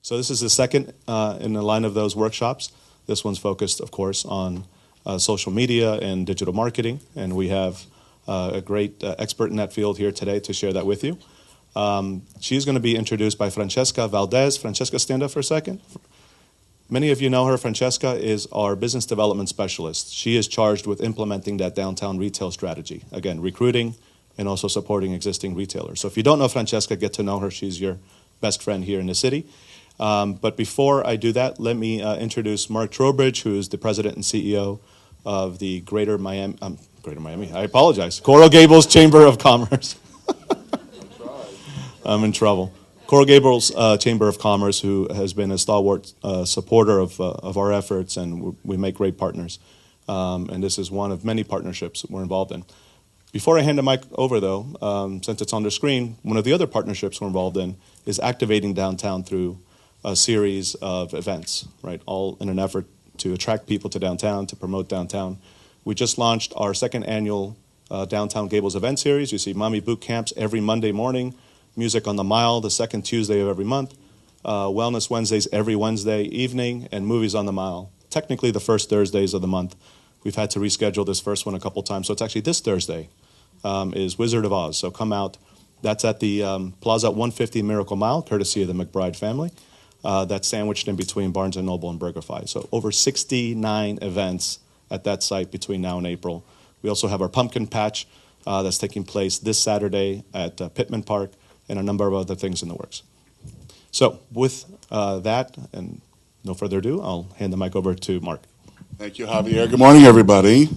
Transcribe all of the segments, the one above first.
So this is the second in the line of those workshops. This one's focused, of course, on social media and digital marketing, and we have a great expert in that field here today to share that with you. She's going to be introduced by Francesca Valdez. Francesca, stand up for a second. Many of you know her. Francesca is our business development specialist. She is charged with implementing that downtown retail strategy. Again, recruiting and also supporting existing retailers. So if you don't know Francesca, get to know her. She's your best friend here in the city. But before I do that, let me introduce Mark Trowbridge, who is the president and CEO of the Greater Miami, I apologize, Coral Gables Chamber of Commerce. I'm in trouble. Coral Gables Chamber of Commerce, who has been a stalwart supporter of our efforts, and we make great partners. And this is one of many partnerships we're involved in. Before I hand the mic over, though, since it's on the screen, one of the other partnerships we're involved in is activating downtown through a series of events, right? All in an effort to attract people to downtown, to promote downtown. We just launched our second annual Downtown Gables event series. You see Mommy Boot Camps every Monday morning, Music on the Mile the second Tuesday of every month, Wellness Wednesdays every Wednesday evening, and Movies on the Mile, technically the first Thursdays of the month. We've had to reschedule this first one a couple times, so it's actually this Thursday is Wizard of Oz. So come out. That's at the Plaza 150 Miracle Mile, courtesy of the McBride family. That's sandwiched in between Barnes & Noble and BurgerFi. So over 69 events at that site between now and April. We also have our Pumpkin Patch that's taking place this Saturday at Pittman Park, and a number of other things in the works. So with that, and no further ado, I'll hand the mic over to Mark. Thank you, Javier. Good morning, everybody.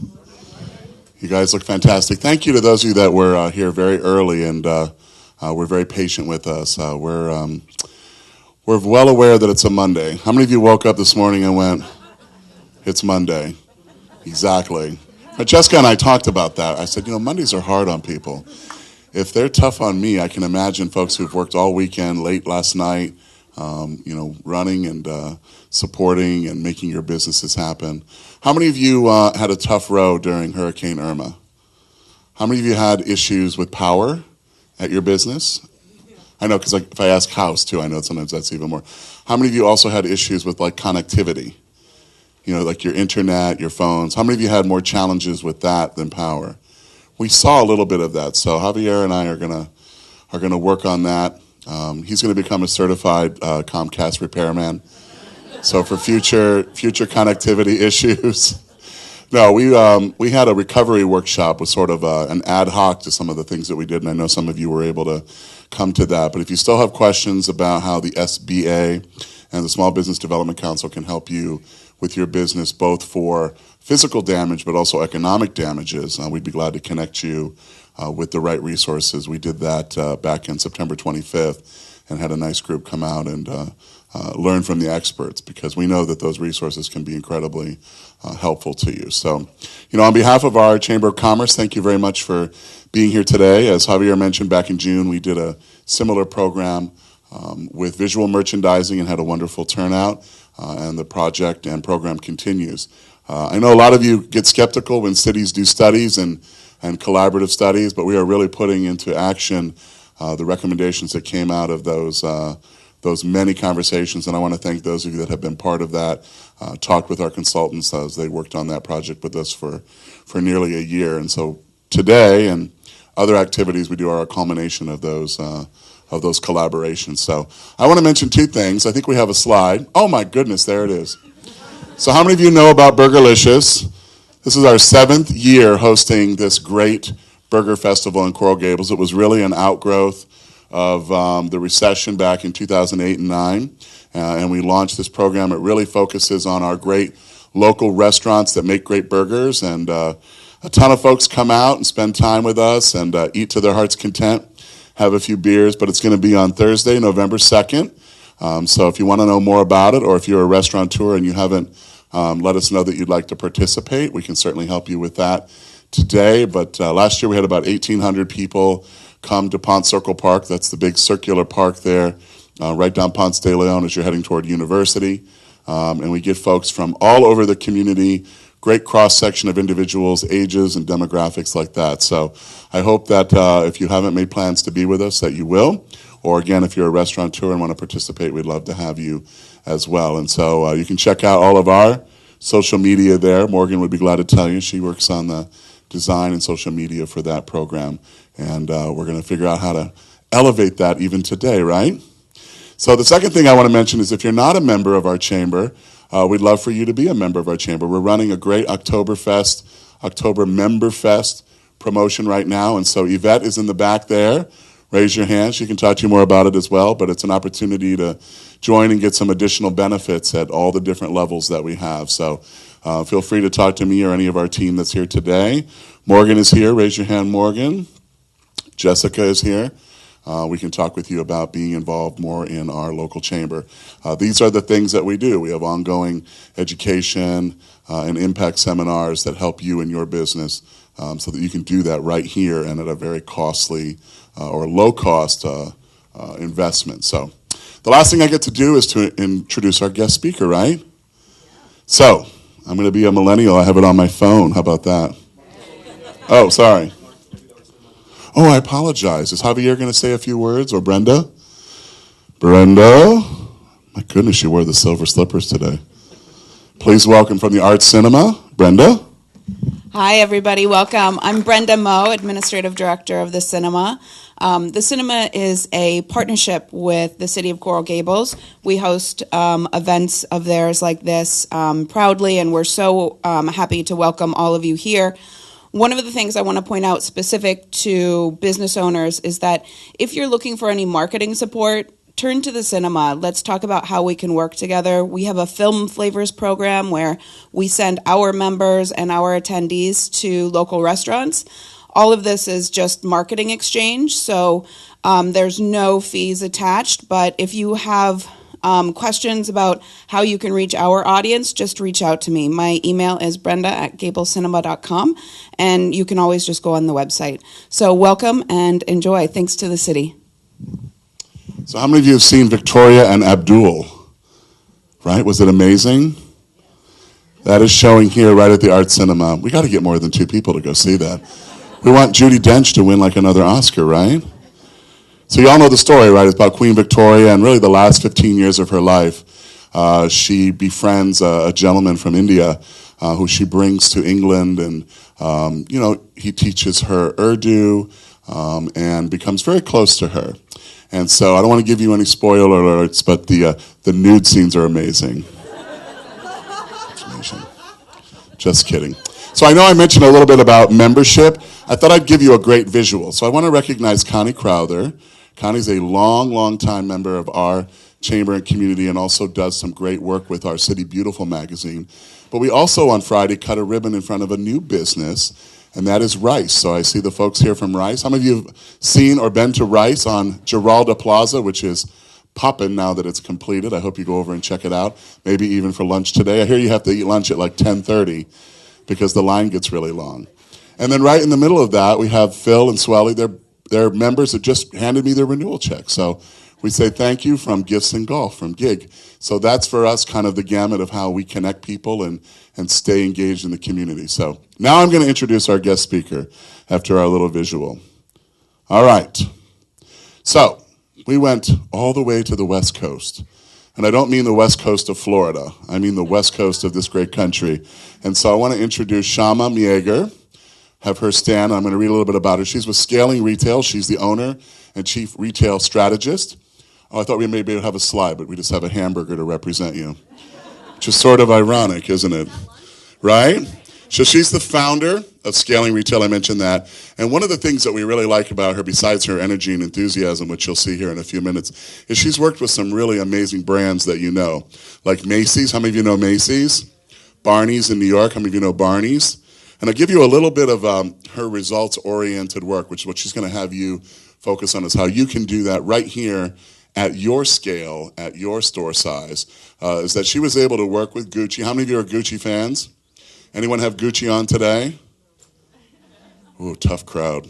You guys look fantastic. Thank you to those of you that were here very early and were very patient with us. We're well aware that it's a Monday. How many of you woke up this morning and went, it's Monday? Exactly. Francesca and I talked about that. I said, Mondays are hard on people. If they're tough on me, I can imagine folks who've worked all weekend, late last night, running and supporting and making your businesses happen. How many of you had a tough road during Hurricane Irma? How many of you had issues with power at your business? I know, because if I ask house too, I know sometimes that's even more. How many of you also had issues with connectivity? Like your internet, your phones. How many of you had more challenges with that than power? We saw a little bit of that, so Javier and I are gonna work on that. He's gonna become a certified Comcast repairman. So for future connectivity issues. No, we had a recovery workshop with sort of an ad hoc to some of the things that we did, and I know some of you were able to come to that. But if you still have questions about how the SBA and the Small Business Development Council can help you with your business, both for physical damage but also economic damages, we'd be glad to connect you with the right resources. We did that back in September 25th and had a nice group come out and learn from the experts, because we know that those resources can be incredibly helpful to you. So, on behalf of our Chamber of Commerce, thank you very much for being here today. As Javier mentioned, back in June, we did a similar program with visual merchandising and had a wonderful turnout, and the project and program continues. I know a lot of you get skeptical when cities do studies and collaborative studies, but we are really putting into action the recommendations that came out of those many conversations, and I want to thank those of you that have been part of that, talked with our consultants as they worked on that project with us for nearly a year. And so today and other activities we do are a culmination of those collaborations. So I want to mention two things. I think we have a slide. Oh my goodness, there it is. So how many of you know about Burgerlicious? This is our 7th year hosting this great burger festival in Coral Gables. It was really an outgrowth of the recession back in 2008 and 9. And we launched this program. It really focuses on our great local restaurants that make great burgers. And a ton of folks come out and spend time with us and eat to their heart's content, have a few beers. But it's going to be on Thursday, November 2nd. So if you want to know more about it, or if you're a restaurateur and you haven't let us know that you'd like to participate, we can certainly help you with that today. But last year we had about 1,800 people come to Ponce Circle Park. That's the big circular park there, right down Ponce de Leon as you're heading toward University. And we get folks from all over the community, great cross-section of individuals, ages, and demographics like that. So I hope that if you haven't made plans to be with us, that you will. Or again, if you're a restaurateur and want to participate, we'd love to have you as well. And so you can check out all of our social media there. Morgan would be glad to tell you. She works on the design and social media for that program. And we're going to figure out how to elevate that even today, right? So the second thing I want to mention is if you're not a member of our chamber, we'd love for you to be a member of our chamber. We're running a great Oktoberfest, October Member Fest promotion right now. And so Yvette is in the back there. Raise your hand. She can talk to you more about it as well. But it's an opportunity to join and get some additional benefits at all the different levels that we have. So feel free to talk to me or any of our team that's here today. Morgan is here. Raise your hand, Morgan. Jessica is here. We can talk with you about being involved more in our local chamber. These are the things that we do. We have ongoing education and impact seminars that help you in your business so that you can do that right here and at a very costly or low-cost investment. So the last thing I get to do is to introduce our guest speaker, right? So I'm going to be a millennial. I have it on my phone. How about that? Oh, sorry. Oh, I apologize. Is Javier going to say a few words, or Brenda? Brenda? My goodness, she wore the silver slippers today. Please welcome from the Art Cinema, Brenda. Hi, everybody. Welcome. I'm Brenda Moe, Administrative Director of the Cinema. The Cinema is a partnership with the City of Coral Gables. We host events of theirs like this proudly, and we're so happy to welcome all of you here. One of the things I want to point out specific to business owners is that if you're looking for any marketing support, turn to the Cinema. Let's talk about how we can work together. We have a film flavors program where we send our members and our attendees to local restaurants. All of this is just marketing exchange, so there's no fees attached. But if you have questions about how you can reach our audience, just reach out to me. My email is brenda@gablecinema.com, and you can always just go on the website. So welcome and enjoy. Thanks to the city. So how many of you have seen Victoria and Abdul? Right? Was it amazing? That is showing here right at the Art Cinema. We got to get more than 2 people to go see that. We want Judi Dench to win like another Oscar, right? So you all know the story, right? It's about Queen Victoria, and really the last 15 years of her life, she befriends a gentleman from India who she brings to England, and he teaches her Urdu and becomes very close to her. And so I don't want to give you any spoiler alerts, but the nude scenes are amazing. Just kidding. So I know I mentioned a little bit about membership. I thought I'd give you a great visual. So I want to recognize Connie Crowther. Connie's a long time member of our chamber and community and also does some great work with our City Beautiful magazine. But we also on Friday cut a ribbon in front of a new business, and that is Rice. So I see the folks here from Rice. How many of you have seen or been to Rice on Giralda Plaza, which is poppin' now that it's completed? I hope you go over and check it out, maybe even for lunch today. I hear you have to eat lunch at like 10:30 because the line gets really long. And then right in the middle of that, we have Phil and Swelly. They're members that just handed me their renewal check. So we say thank you from Gifts and Golf, from GIG. So that's for us kind of the gamut of how we connect people and stay engaged in the community. So now I'm going to introduce our guest speaker after our little visual. All right. So we went all the way to the West Coast. And I don't mean the West Coast of Florida. I mean the West Coast of this great country. And so I want to introduce Shama Mieger. Have her stand. I'm going to read a little bit about her. She's with Scaling Retail. She's the owner and chief retail strategist. Oh, I thought we may be able to have a slide, but we just have a hamburger to represent you. Which is sort of ironic, isn't it? Right? So she's the founder of Scaling Retail. I mentioned that. And one of the things that we really like about her, besides her energy and enthusiasm, which you'll see here in a few minutes, is she's worked with some really amazing brands that you know. Like Macy's. How many of you know Macy's? Barney's in New York. How many of you know Barney's? And I'll give you a little bit of her results-oriented work, which is what she's going to have you focus on, is how you can do that right here at your scale, at your store size, is that she was able to work with Gucci. How many of you are Gucci fans? Anyone have Gucci on today? Ooh, tough crowd.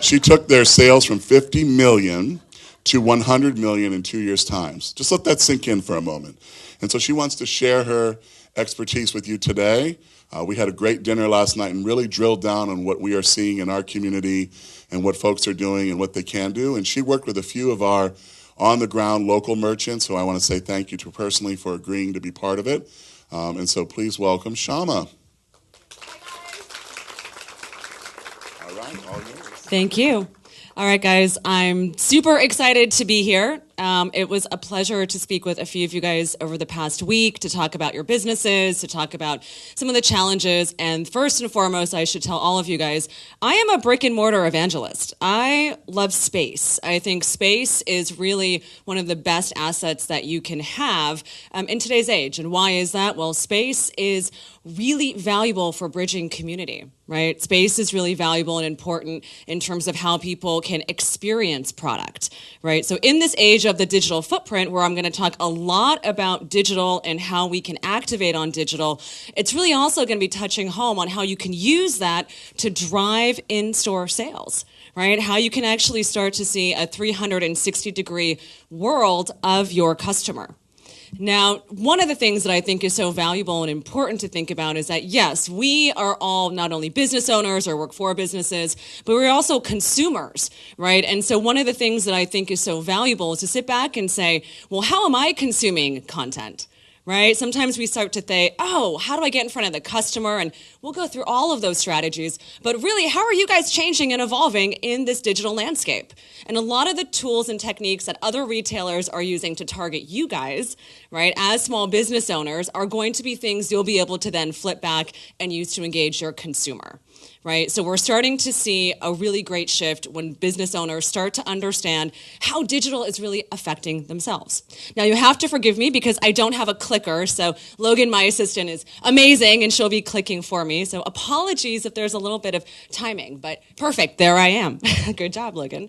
She took their sales from 50 million to 100 million in 2 years' time. Just let that sink in for a moment. And so she wants to share her expertise with you today. We had a great dinner last night and really drilled down on what we are seeing in our community and what folks are doing and what they can do. And she worked with a few of our on-the-ground local merchants, so I want to say thank you to her personally for agreeing to be part of it. And so please welcome Shama. All right, all yours. Thank you. All right, guys, I'm super excited to be here. It was a pleasure to speak with a few of you guys over the past week to talk about your businesses, to talk about some of the challenges. And first and foremost, I should tell all of you guys, I am a brick and mortar evangelist. I love space. I think space is really one of the best assets that you can have in today's age. And why is that? Well, space is really valuable for bridging community, right? Space is really valuable and important in terms of how people can experience product, right? So in this age of the digital footprint, where I'm going to talk a lot about digital and how we can activate on digital, it's really also going to be touching home on how you can use that to drive in-store sales, right? How you can actually start to see a 360-degree world of your customer. Now, one of the things that I think is so valuable and important to think about is that, yes, we are all not only business owners or work for businesses, but we're also consumers, right? And so one of the things that I think is so valuable is to sit back and say, well, how am I consuming content? Right? Sometimes we start to think, oh, how do I get in front of the customer? And we'll go through all of those strategies. But really, how are you guys changing and evolving in this digital landscape? And a lot of the tools and techniques that other retailers are using to target you guys, right, as small business owners, are going to be things you'll be able to then flip back and use to engage your consumer. Right? So we're starting to see a really great shift when business owners start to understand how digital is really affecting themselves. Now, you have to forgive me because I don't have a clicker. So Logan, my assistant, is amazing, and she'll be clicking for me. So apologies if there's a little bit of timing, but perfect. There I am. Good job, Logan.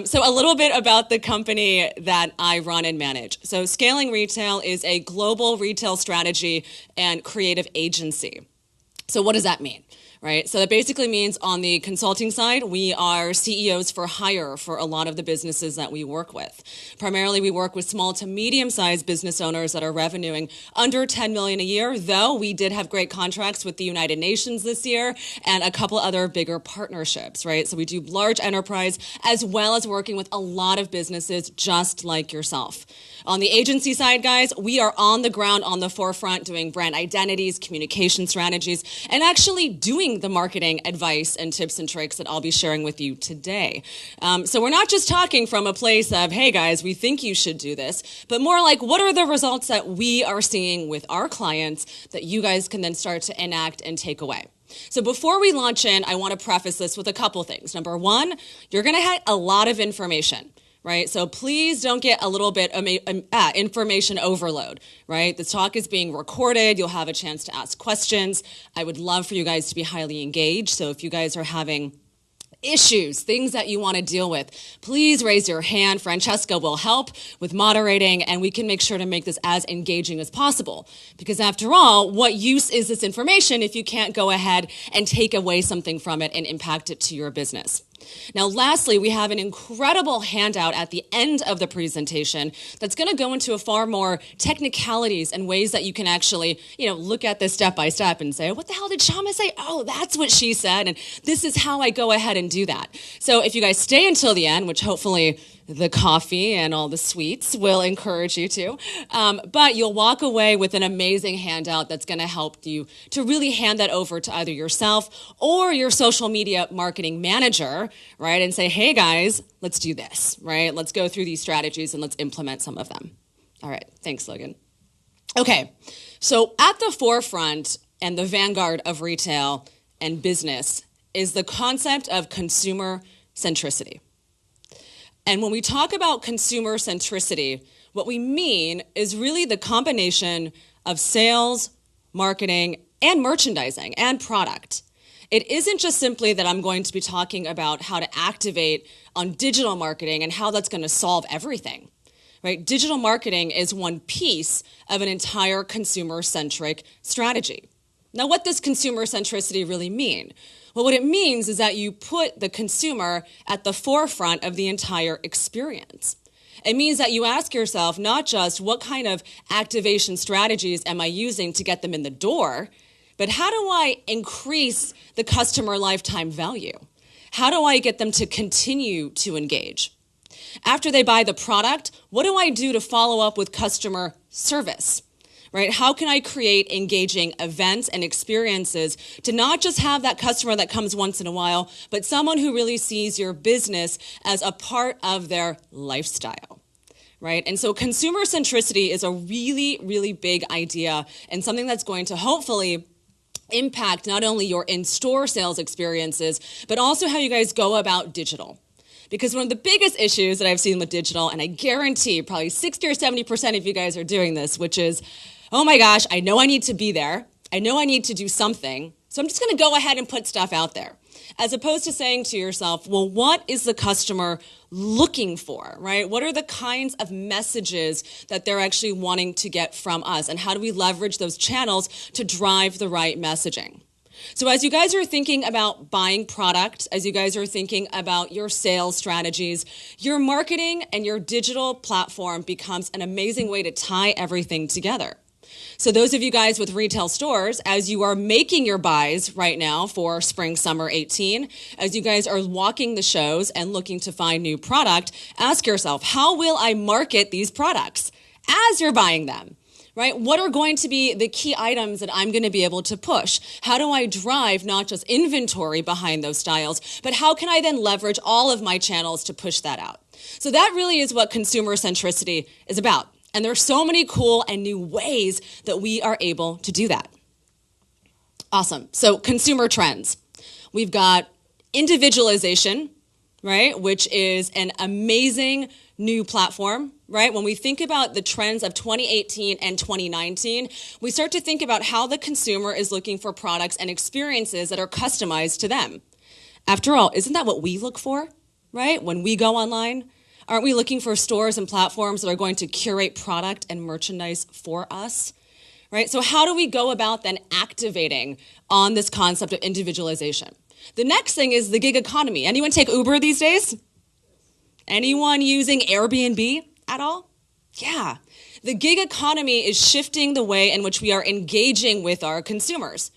So a little bit about the company that I run and manage. So Scaling Retail is a global retail strategy and creative agency. So what does that mean? Right? So that basically means on the consulting side, we are CEOs for hire for a lot of the businesses that we work with. Primarily, we work with small to medium-sized business owners that are revenuing under $10 million a year, though we did have great contracts with the United Nations this year and a couple other bigger partnerships, right? So we do large enterprise as well as working with a lot of businesses just like yourself. On the agency side, guys, we are on the ground, on the forefront, doing brand identities, communication strategies, and actually doing the marketing advice and tips and tricks that I'll be sharing with you today. So we're not just talking from a place of, hey guys, we think you should do this, but more like, what are the results that we are seeing with our clients that you guys can then start to enact and take away? So before we launch in, I want to preface this with a couple things. Number one, you're going to have a lot of information. Right? So please don't get a little bit information overload, right? The talk is being recorded. You'll have a chance to ask questions. I would love for you guys to be highly engaged. So if you guys are having issues, things that you want to deal with, please raise your hand. Francesca will help with moderating, and we can make sure to make this as engaging as possible. Because after all, what use is this information if you can't go ahead and take away something from it and impact it to your business? Now, lastly, we have an incredible handout at the end of the presentation that's going to go into a far more technicalities and ways that you can actually, look at this step by step and say, what the hell did Shama say? Oh, that's what she said, and this is how I go ahead and do that. So if you guys stay until the end, which hopefully the coffee and all the sweets will encourage you to. But you'll walk away with an amazing handout that's going to help you to really hand that over to either yourself or your social media marketing manager, right? And say, hey guys, let's do this, right? Let's go through these strategies and let's implement some of them. All right. Thanks, Logan. Okay. So at the forefront and the vanguard of retail and business is the concept of consumer centricity. And when we talk about consumer centricity, what we mean is really the combination of sales, marketing, and merchandising and product. It isn't just simply that I'm going to be talking about how to activate on digital marketing and how that's going to solve everything, right? Digital marketing is one piece of an entire consumer-centric strategy. Now, what does consumer centricity really mean? Well, what it means is that you put the consumer at the forefront of the entire experience. It means that you ask yourself not just what kind of activation strategies am I using to get them in the door, but how do I increase the customer lifetime value? How do I get them to continue to engage? After they buy the product, what do I do to follow up with customer service? Right? How can I create engaging events and experiences to not just have that customer that comes once in a while, but someone who really sees your business as a part of their lifestyle, right? And so consumer centricity is a really, really big idea and something that's going to hopefully impact not only your in-store sales experiences, but also how you guys go about digital. Because one of the biggest issues that I've seen with digital, and I guarantee probably 60 or 70% of you guys are doing this, which is, oh my gosh, I know I need to be there. I know I need to do something. So I'm just going to go ahead and put stuff out there. As opposed to saying to yourself, well, what is the customer looking for, right? What are the kinds of messages that they're actually wanting to get from us? And how do we leverage those channels to drive the right messaging? So as you guys are thinking about buying product, as you guys are thinking about your sales strategies, your marketing and your digital platform becomes an amazing way to tie everything together. So those of you guys with retail stores, as you are making your buys right now for spring, summer 18, as you guys are walking the shows and looking to find new product, ask yourself, how will I market these products as you're buying them? Right? What are going to be the key items that I'm going to be able to push? How do I drive not just inventory behind those styles, but how can I then leverage all of my channels to push that out? So that really is what consumer centricity is about. And there are so many cool and new ways that we are able to do that. Awesome. So consumer trends. We've got individualization, right, which is an amazing new platform, right? When we think about the trends of 2018 and 2019, we start to think about how the consumer is looking for products and experiences that are customized to them. After all, isn't that what we look for, right? When we go online, aren't we looking for stores and platforms that are going to curate product and merchandise for us, right? So how do we go about then activating on this concept of individualization? The next thing is the gig economy. Anyone take Uber these days? Anyone using Airbnb at all? Yeah. The gig economy is shifting the way in which we are engaging with our consumers.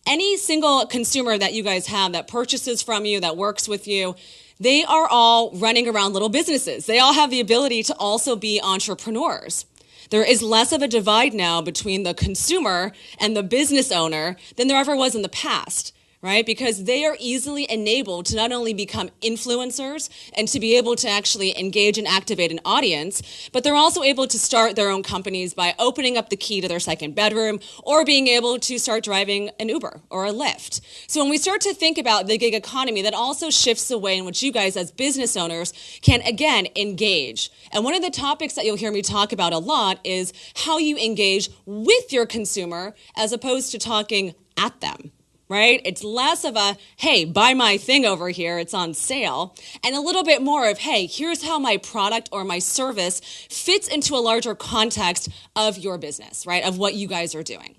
Any single consumer that you guys have that purchases from you, that works with you, they are all running around little businesses. They all have the ability to also be entrepreneurs. There is less of a divide now between the consumer and the business owner than there ever was in the past. Right? Because they are easily enabled to not only become influencers and to be able to actually engage and activate an audience, but they're also able to start their own companies by opening up the key to their second bedroom or being able to start driving an Uber or a Lyft. So when we start to think about the gig economy, that also shifts the way in which you guys as business owners can, again, engage. And one of the topics that you'll hear me talk about a lot is how you engage with your consumer as opposed to talking at them. Right? It's less of a, hey, buy my thing over here, it's on sale, and a little bit more of, hey, here's how my product or my service fits into a larger context of your business, right? Of what you guys are doing,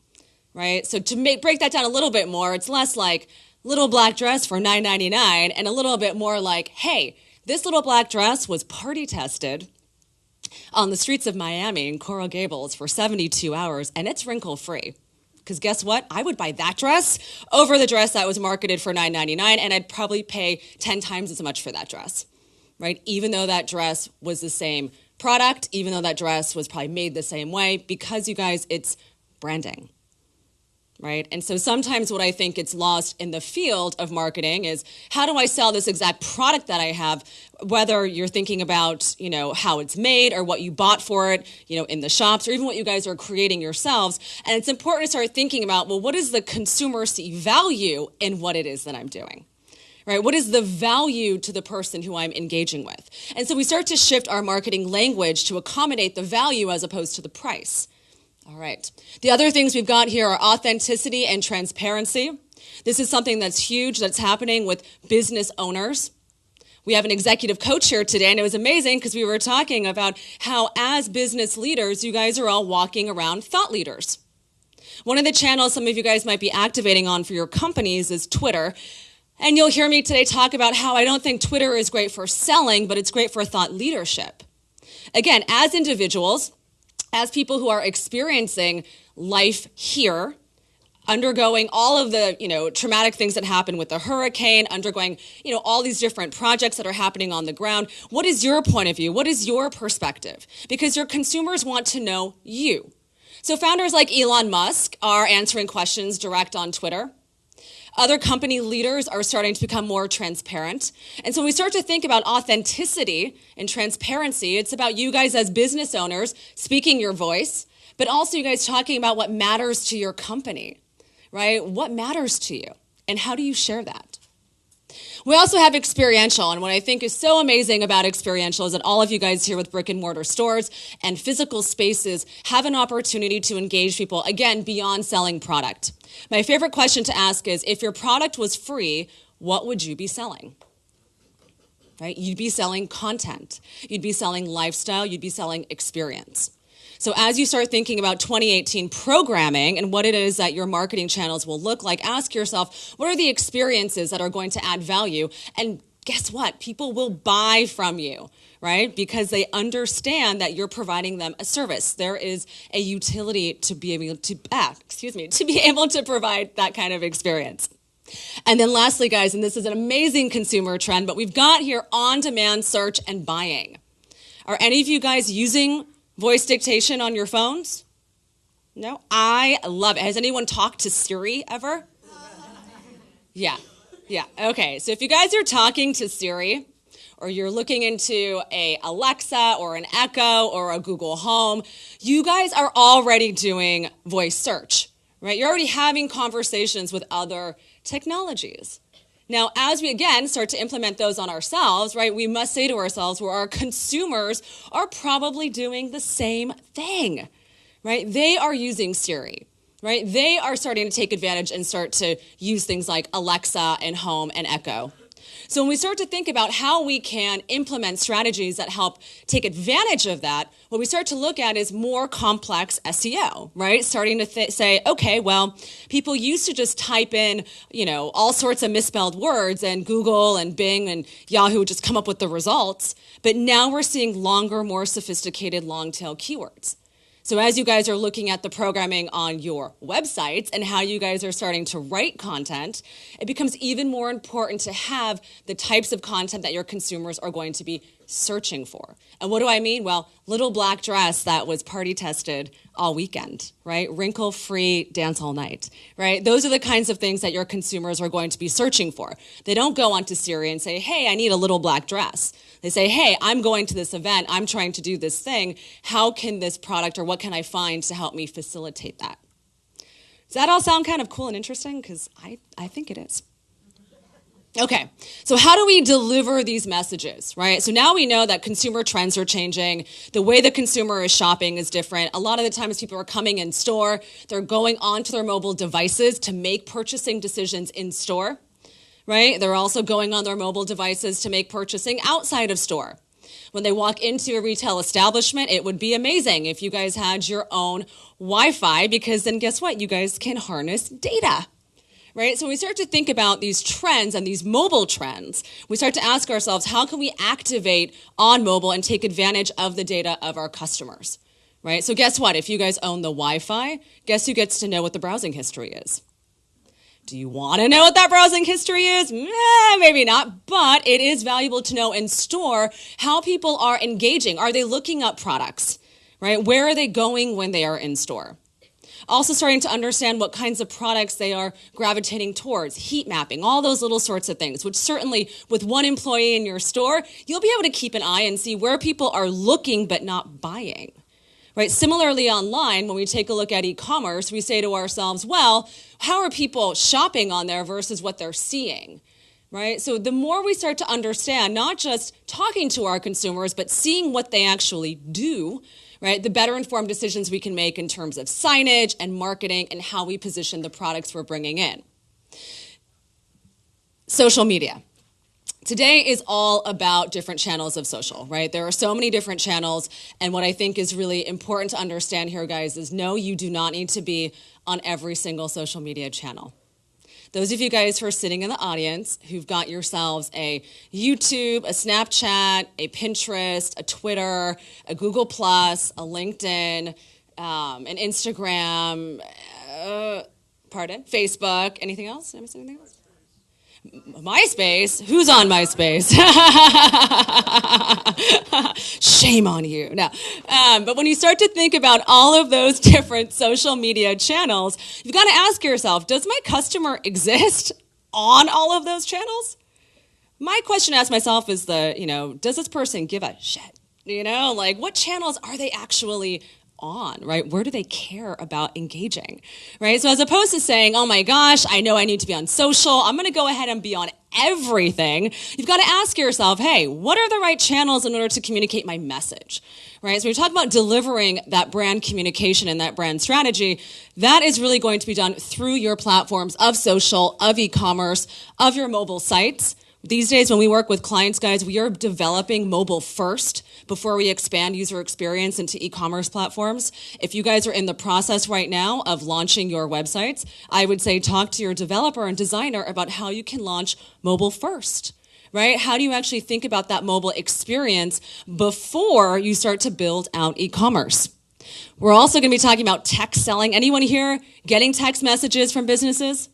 right? So to break that down a little bit more, it's less like little black dress for $9.99 and a little bit more like, hey, this little black dress was party tested on the streets of Miami in Coral Gables for 72 hours and it's wrinkle-free. Because guess what? I would buy that dress over the dress that was marketed for $9.99, and I'd probably pay 10 times as much for that dress, right? Even though that dress was the same product, even though that dress was probably made the same way, because you guys, it's branding, right? And so sometimes what I think gets lost in the field of marketing is how do I sell this exact product that I have, whether you're thinking about, how it's made or what you bought for it, in the shops or even what you guys are creating yourselves. And it's important to start thinking about, well, what does the consumer see value in what it is that I'm doing? Right? What is the value to the person who I'm engaging with? And so we start to shift our marketing language to accommodate the value as opposed to the price. All right. The other things we've got here are authenticity and transparency. This is something that's huge that's happening with business owners. We have an executive coach here today, and it was amazing because we were talking about how as business leaders, you guys are all walking around thought leaders. One of the channels some of you guys might be activating on for your companies is Twitter. And you'll hear me today talk about how I don't think Twitter is great for selling, but it's great for thought leadership. again, as individuals, as people who are experiencing life here, undergoing all of the, traumatic things that happen with the hurricane, undergoing, all these different projects that are happening on the ground. What is your point of view? What is your perspective? Because your consumers want to know you. So founders like Elon Musk are answering questions direct on Twitter. Other company leaders are starting to become more transparent. And so when we start to think about authenticity and transparency, it's about you guys as business owners speaking your voice, but also you guys talking about what matters to your company. Right? What matters to you? And how do you share that? We also have experiential. And what I think is so amazing about experiential is that all of you guys here with brick and mortar stores and physical spaces have an opportunity to engage people, again, beyond selling product. My favorite question to ask is, if your product was free, what would you be selling? Right? You'd be selling content. You'd be selling lifestyle. You'd be selling experience. So as you start thinking about 2018 programming and what it is that your marketing channels will look like, ask yourself, what are the experiences that are going to add value? And guess what? People will buy from you, right? Because they understand that you're providing them a service. There is a utility to be able to be able to provide that kind of experience. And then lastly, guys, and this is an amazing consumer trend, but we've got here on-demand search and buying. Are any of you guys using voice dictation on your phones? No? I love it. Has anyone talked to Siri ever? Yeah. Okay, so if you guys are talking to Siri, or you're looking into a Alexa or an Echo or a Google Home, you guys are already doing voice search, right? You're already having conversations with other technologies. Now, as we, again, start to implement those on ourselves, right, we must say to ourselves, well, our consumers are probably doing the same thing, right? They are using Siri, right? They are starting to take advantage and start to use things like Alexa and Home and Echo. So when we start to think about how we can implement strategies that help take advantage of that, what we start to look at is more complex SEO, right? Starting to say, okay, well, people used to just type in, all sorts of misspelled words, and Google and Bing and Yahoo would just come up with the results. But now we're seeing longer, more sophisticated long-tail keywords. So as you guys are looking at the programming on your websites and how you guys are starting to write content, it becomes even more important to have the types of content that your consumers are going to be searching for. And what do I mean? Well, little black dress that was party tested all weekend, right? Wrinkle-free dance all night, right? Those are the kinds of things that your consumers are going to be searching for. They don't go onto Siri and say, hey, I need a little black dress. They say, hey, I'm going to this event. I'm trying to do this thing. How can this product or what can I find to help me facilitate that? Does that all sound kind of cool and interesting? Because I think it is. Okay, so how do we deliver these messages, right? So now we know that consumer trends are changing. The way the consumer is shopping is different. A lot of the times people are coming in store. They're going onto their mobile devices to make purchasing decisions in store, right? They're also going on their mobile devices to make purchasing outside of store. When they walk into a retail establishment, it would be amazing if you guys had your own Wi-Fi, because then guess what? You guys can harness data. Right? So when we start to think about these trends and these mobile trends, we start to ask ourselves, how can we activate on mobile and take advantage of the data of our customers? Right? So guess what? If you guys own the Wi-Fi, guess who gets to know what the browsing history is? Do you want to know what that browsing history is? Maybe not, but it is valuable to know in store how people are engaging. Are they looking up products? Right? Where are they going when they are in store? Also starting to understand what kinds of products they are gravitating towards, heat mapping, all those little sorts of things, which certainly with one employee in your store, you'll be able to keep an eye and see where people are looking but not buying. Right? Similarly online, when we take a look at e-commerce, we say to ourselves, well, how are people shopping on there versus what they're seeing? Right? So the more we start to understand, not just talking to our consumers, but seeing what they actually do, right, the better informed decisions we can make in terms of signage and marketing and how we position the products we're bringing in. Social media. Today is all about different channels of social, right? There are so many different channels, and what I think is really important to understand here, guys, is no, you do not need to be on every single social media channel. those of you guys who are sitting in the audience who've got yourselves a YouTube, a Snapchat, a Pinterest, a Twitter, a Google+, a LinkedIn, an Instagram, Facebook, anything else? Did I miss anything else? MySpace? Who's on MySpace? Shame on you. No. But when you start to think about all of those different social media channels, you've got to ask yourself, does my customer exist on all of those channels? My question to ask myself is does this person give a shit? Like what channels are they actually on, right? Where do they care about engaging, right? So as opposed to saying, oh my gosh, I know I need to be on social, I'm going to go ahead and be on everything, you've got to ask yourself, hey, what are the right channels in order to communicate my message, right? So when we talk about delivering that brand communication and that brand strategy, that is really going to be done through your platforms of social, of e-commerce, of your mobile sites. These days, when we work with clients, guys, we are developing mobile first before we expand user experience into e-commerce platforms. If you guys are in the process right now of launching your websites, I would say talk to your developer and designer about how you can launch mobile first, right? How do you actually think about that mobile experience before you start to build out e-commerce? We're also going to be talking about text selling. Anyone here getting text messages from businesses?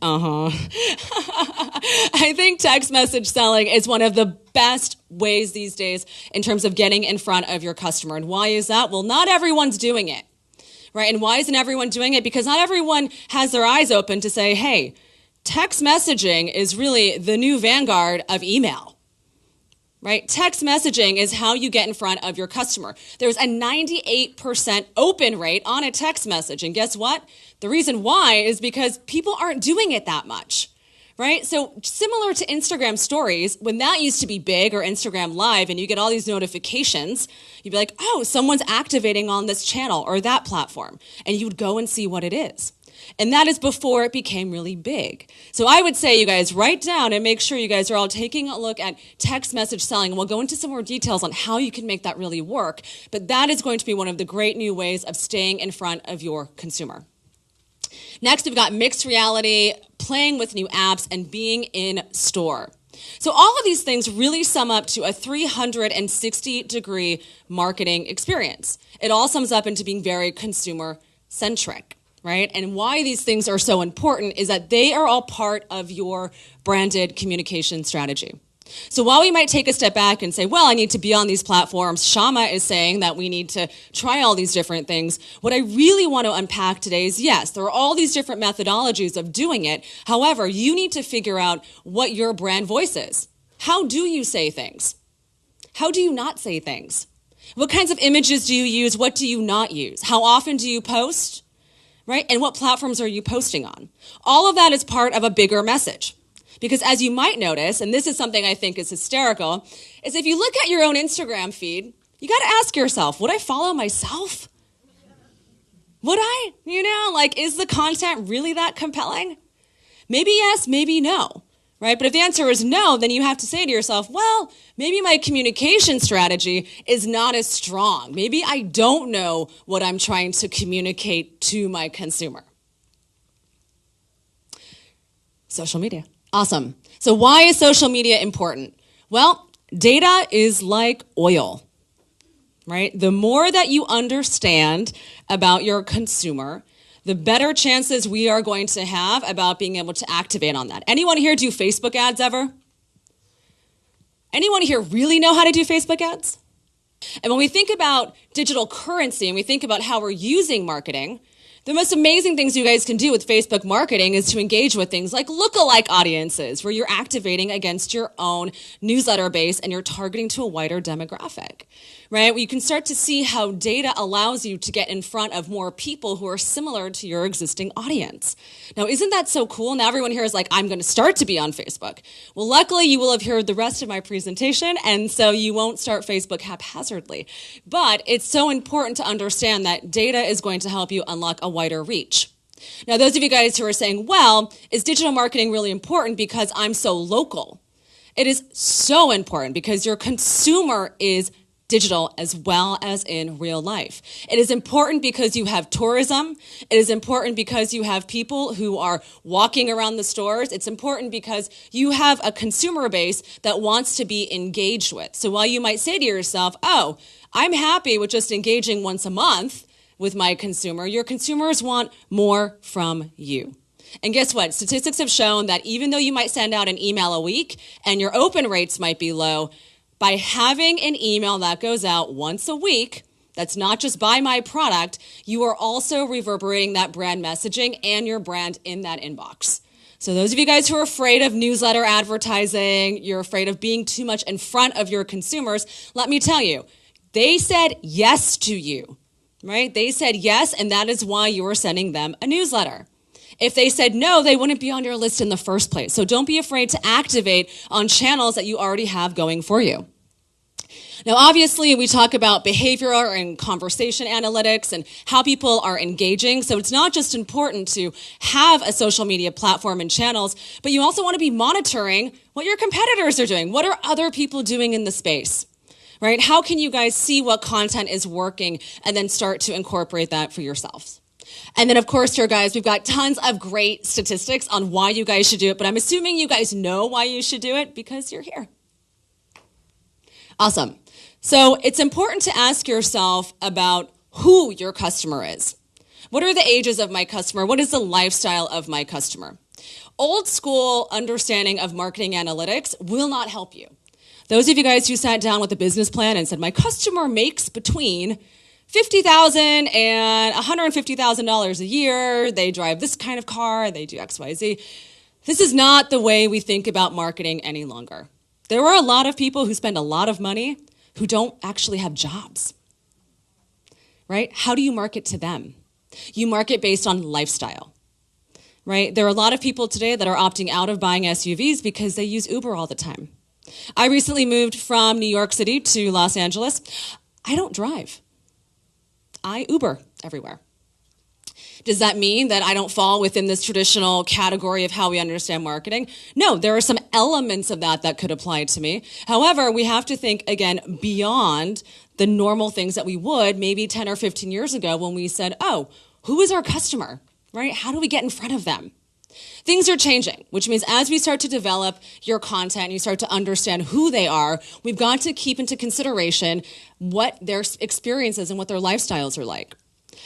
I think text message selling is one of the best ways these days in terms of getting in front of your customer. And why is that? Well, not everyone's doing it, right? And why isn't everyone doing it? Because not everyone has their eyes open to say, hey, text messaging is really the new vanguard of email. Right? Text messaging is how you get in front of your customer. There's a 98% open rate on a text message. And guess what? The reason why is because people aren't doing it that much. Right? So similar to Instagram stories, when that used to be big, or Instagram Live, and you get all these notifications, you'd be like, oh, someone's activating on this channel or that platform. And you would go and see what it is. And that is before it became really big. So I would say, you guys, write down and make sure you guys are all taking a look at text message selling. And we'll go into some more details on how you can make that really work. But that is going to be one of the great new ways of staying in front of your consumer. Next, we've got mixed reality, playing with new apps, and being in store. So all of these things really sum up to a 360-degree marketing experience. It all sums up into being very consumer-centric. Right? And why these things are so important is that they are all part of your branded communication strategy. So while we might take a step back and say, well, I need to be on these platforms, Shama is saying that we need to try all these different things. What I really want to unpack today is, yes, there are all these different methodologies of doing it. However, you need to figure out what your brand voice is. How do you say things? How do you not say things? What kinds of images do you use? What do you not use? How often do you post? Right? And what platforms are you posting on? All of that is part of a bigger message. Because as you might notice, and this is something I think is hysterical, is if you look at your own Instagram feed, you got to ask yourself, would I follow myself? Would I? Is the content really that compelling? Maybe yes, maybe no. Right? But if the answer is no, then you have to say to yourself, well, maybe my communication strategy is not as strong. Maybe I don't know what I'm trying to communicate to my consumer. Social media. Awesome. So why is social media important? Well, data is like oil, right? The more that you understand about your consumer, the better chances we are going to have about being able to activate on that. Anyone here do Facebook ads ever? Anyone here really know how to do Facebook ads? And when we think about digital currency and we think about how we're using marketing, the most amazing things you guys can do with Facebook marketing is to engage with things like lookalike audiences, where you're activating against your own newsletter base and you're targeting to a wider demographic, right? You can start to see how data allows you to get in front of more people who are similar to your existing audience. Now, isn't that so cool? Now everyone here is like, I'm going to start to be on Facebook. Well, luckily you will have heard the rest of my presentation, and so you won't start Facebook haphazardly. But it's so important to understand that data is going to help you unlock a wider reach. Now, those of you guys who are saying, well, is digital marketing really important because I'm so local? It is so important because your consumer is digital as well as in real life. It is important because you have tourism. It is important because you have people who are walking around the stores. It's important because you have a consumer base that wants to be engaged with. So while you might say to yourself, oh, I'm happy with just engaging once a month with my consumer, your consumers want more from you. And guess what? Statistics have shown that even though you might send out an email a week and your open rates might be low, by having an email that goes out once a week, that's not just buy my product, you are also reverberating that brand messaging and your brand in that inbox. So those of you guys who are afraid of newsletter advertising, you're afraid of being too much in front of your consumers, let me tell you, they said yes to you, right? They said yes, and that is why you are sending them a newsletter. If they said no, they wouldn't be on your list in the first place. So don't be afraid to activate on channels that you already have going for you. Now, obviously, we talk about behavioral and conversation analytics and how people are engaging. So it's not just important to have a social media platform and channels, but you also want to be monitoring what your competitors are doing. What are other people doing in the space? Right? How can you guys see what content is working and then start to incorporate that for yourselves? And then, of course, here, guys, we've got tons of great statistics on why you guys should do it, but I'm assuming you guys know why you should do it because you're here. Awesome. So it's important to ask yourself about who your customer is. What are the ages of my customer? What is the lifestyle of my customer? Old school understanding of marketing analytics will not help you. Those of you guys who sat down with a business plan and said, my customer makes between $50,000 and $150,000 a year. They drive this kind of car. They do X, Y, Z. This is not the way we think about marketing any longer. There are a lot of people who spend a lot of money who don't actually have jobs, right? How do you market to them? You market based on lifestyle, right? There are a lot of people today that are opting out of buying SUVs because they use Uber all the time. I recently moved from New York City to Los Angeles. I don't drive. I Uber everywhere. Does that mean that I don't fall within this traditional category of how we understand marketing? No, there are some elements of that that could apply to me. However, we have to think, again, beyond the normal things that we would maybe 10 or 15 years ago when we said, oh, who is our customer, right? How do we get in front of them? Things are changing, which means as we start to develop your content, you start to understand who they are, we've got to keep into consideration what their experiences and what their lifestyles are like.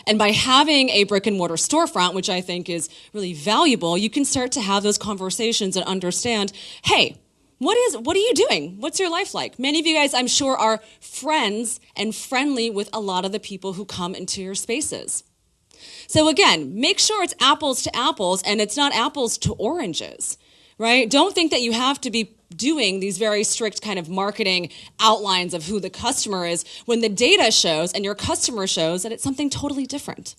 And by having a brick and mortar storefront, which I think is really valuable, you can start to have those conversations and understand, hey, what are you doing? What's your life like? Many of you guys, I'm sure, are friends and friendly with a lot of the people who come into your spaces. So again, make sure it's apples to apples and it's not apples to oranges, right? Don't think that you have to be doing these very strict kind of marketing outlines of who the customer is when the data shows and your customer shows that it's something totally different.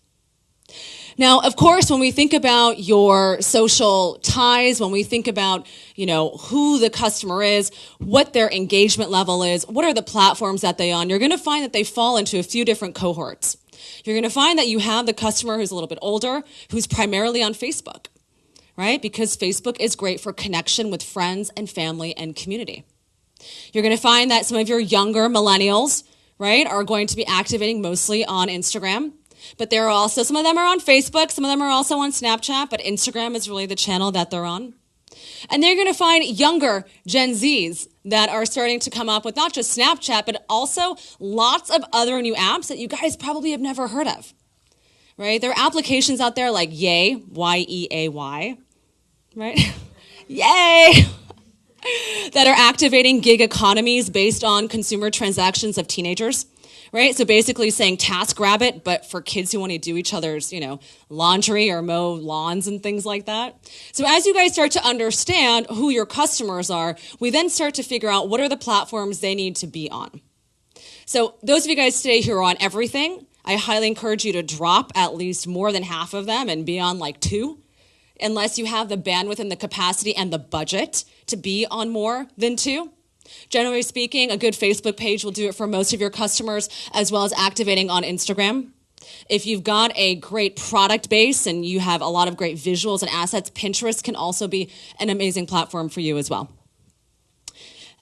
Now, of course, when we think about your social ties, when we think about, who the customer is, what their engagement level is, what are the platforms that they're on, you're going to find that they fall into a few different cohorts. You're going to find that you have the customer who's a little bit older, who's primarily on Facebook, right? Because Facebook is great for connection with friends and family and community. You're going to find that some of your younger millennials, right, are going to be activating mostly on Instagram. But there are also, some of them are on Facebook, some of them are also on Snapchat, but Instagram is really the channel that they're on. And they're going to find younger Gen Zs that are starting to come up with not just Snapchat, but also lots of other new apps that you guys probably have never heard of, right? There are applications out there like Yay, Y-E-A-Y, right? Yay! That are activating gig economies based on consumer transactions of teenagers. Right? So basically saying TaskRabbit, but for kids who want to do each other's, laundry or mow lawns and things like that. So as you guys start to understand who your customers are, we then start to figure out what are the platforms they need to be on. So those of you guys today who are on everything, I highly encourage you to drop at least more than half of them and be on like 2, unless you have the bandwidth and the capacity and the budget to be on more than 2. Generally speaking, a good Facebook page will do it for most of your customers, as well as activating on Instagram. If you've got a great product base and you have a lot of great visuals and assets, Pinterest can also be an amazing platform for you as well.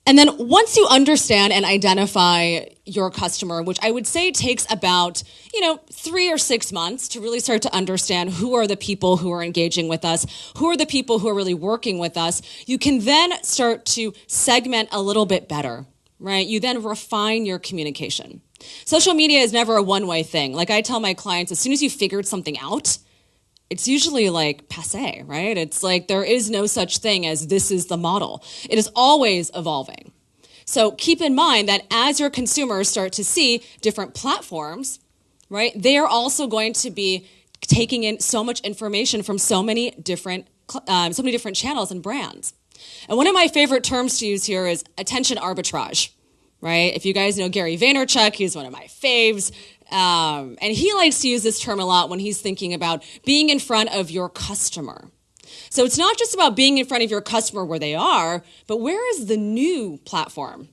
And then once you understand and identify your customer, which I would say takes about, 3 or 6 months to really start to understand who are the people who are engaging with us, who are the people who are really working with us, you can then start to segment a little bit better, right? You then refine your communication. Social media is never a one-way thing. Like I tell my clients, as soon as you figured something out, it's usually like passé, right? It's like there is no such thing as this is the model. It is always evolving. So keep in mind that as your consumers start to see different platforms, right, they are also going to be taking in so much information from so many different channels and brands. And one of my favorite terms to use here is attention arbitrage, right? If you guys know Gary Vaynerchuk, he's one of my faves. And he likes to use this term a lot when he's thinking about being in front of your customer. So it's not just about being in front of your customer where they are, but where is the new platform?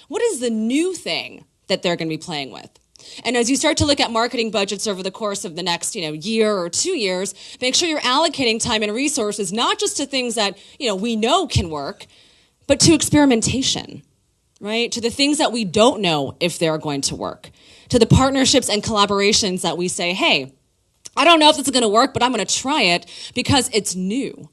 What is the new thing that they're going to be playing with? And as you start to look at marketing budgets over the course of the next, year or 2 years, make sure you're allocating time and resources, not just to things that, we know can work, but to experimentation, right? To the things that we don't know if they're going to work. To the partnerships and collaborations that we say, hey, I don't know if this is going to work, but I'm going to try it because it's new,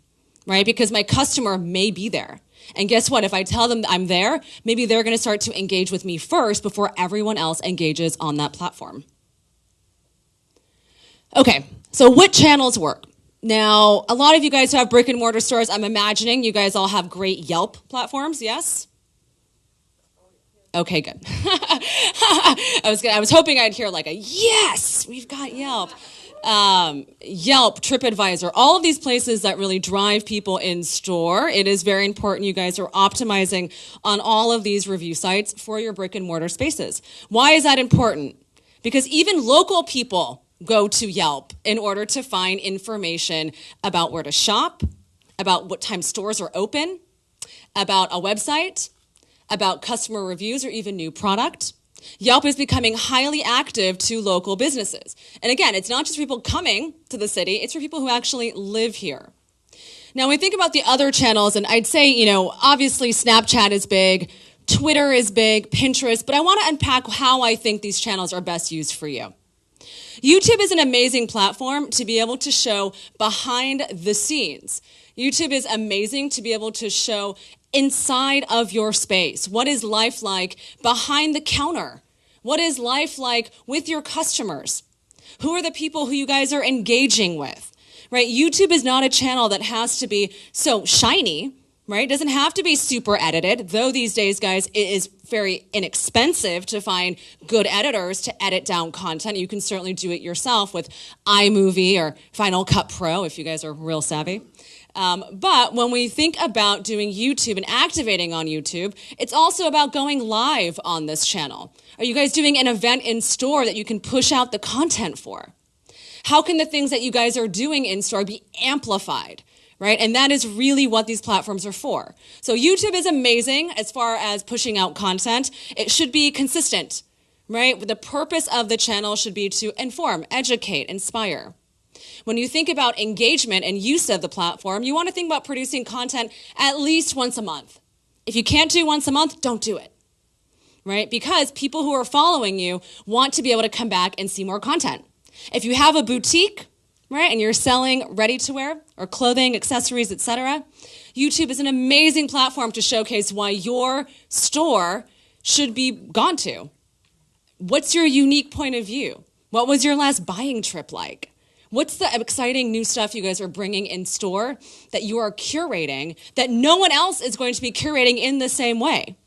right? Because my customer may be there. And guess what? If I tell them I'm there, maybe they're going to start to engage with me first before everyone else engages on that platform. Okay, so what channels work? Now, a lot of you guys who have brick and mortar stores, I'm imagining you guys all have great Yelp platforms, yes? Okay, good. I was hoping I'd hear like a yes, we've got Yelp. Yelp, TripAdvisor, all of these places that really drive people in store. It is very important you guys are optimizing on all of these review sites for your brick and mortar spaces. Why is that important? Because even local people go to Yelp in order to find information about where to shop, about what time stores are open, about a website, about customer reviews or even new product. Yelp is becoming highly active to local businesses. And again, it's not just people coming to the city, it's for people who actually live here. Now, when we think about the other channels, and I'd say, obviously Snapchat is big, Twitter is big, Pinterest, but I want to unpack how I think these channels are best used for you. YouTube is an amazing platform to be able to show behind the scenes. YouTube is amazing to be able to show inside of your space. What is life like behind the counter? What is life like with your customers? Who are the people who you guys are engaging with? Right? YouTube is not a channel that has to be so shiny, right? It doesn't have to be super edited, though these days, guys, it is very inexpensive to find good editors to edit down content. You can certainly do it yourself with iMovie or Final Cut Pro if you guys are real savvy. But when we think about doing YouTube and activating on YouTube, it's also about going live on this channel. Are you guys doing an event in store that you can push out the content for? How can the things that you guys are doing in store be amplified? Right? And that is really what these platforms are for. So YouTube is amazing as far as pushing out content. It should be consistent, right? The purpose of the channel should be to inform, educate, inspire. When you think about engagement and use of the platform, you want to think about producing content at least once a month. If you can't do once a month, don't do it, right? Because people who are following you want to be able to come back and see more content. If you have a boutique, right, and you're selling ready-to-wear or clothing, accessories, etc., YouTube is an amazing platform to showcase why your store should be gone to. What's your unique point of view? What was your last buying trip like? What's the exciting new stuff you guys are bringing in store that you are curating that no one else is going to be curating in the same way?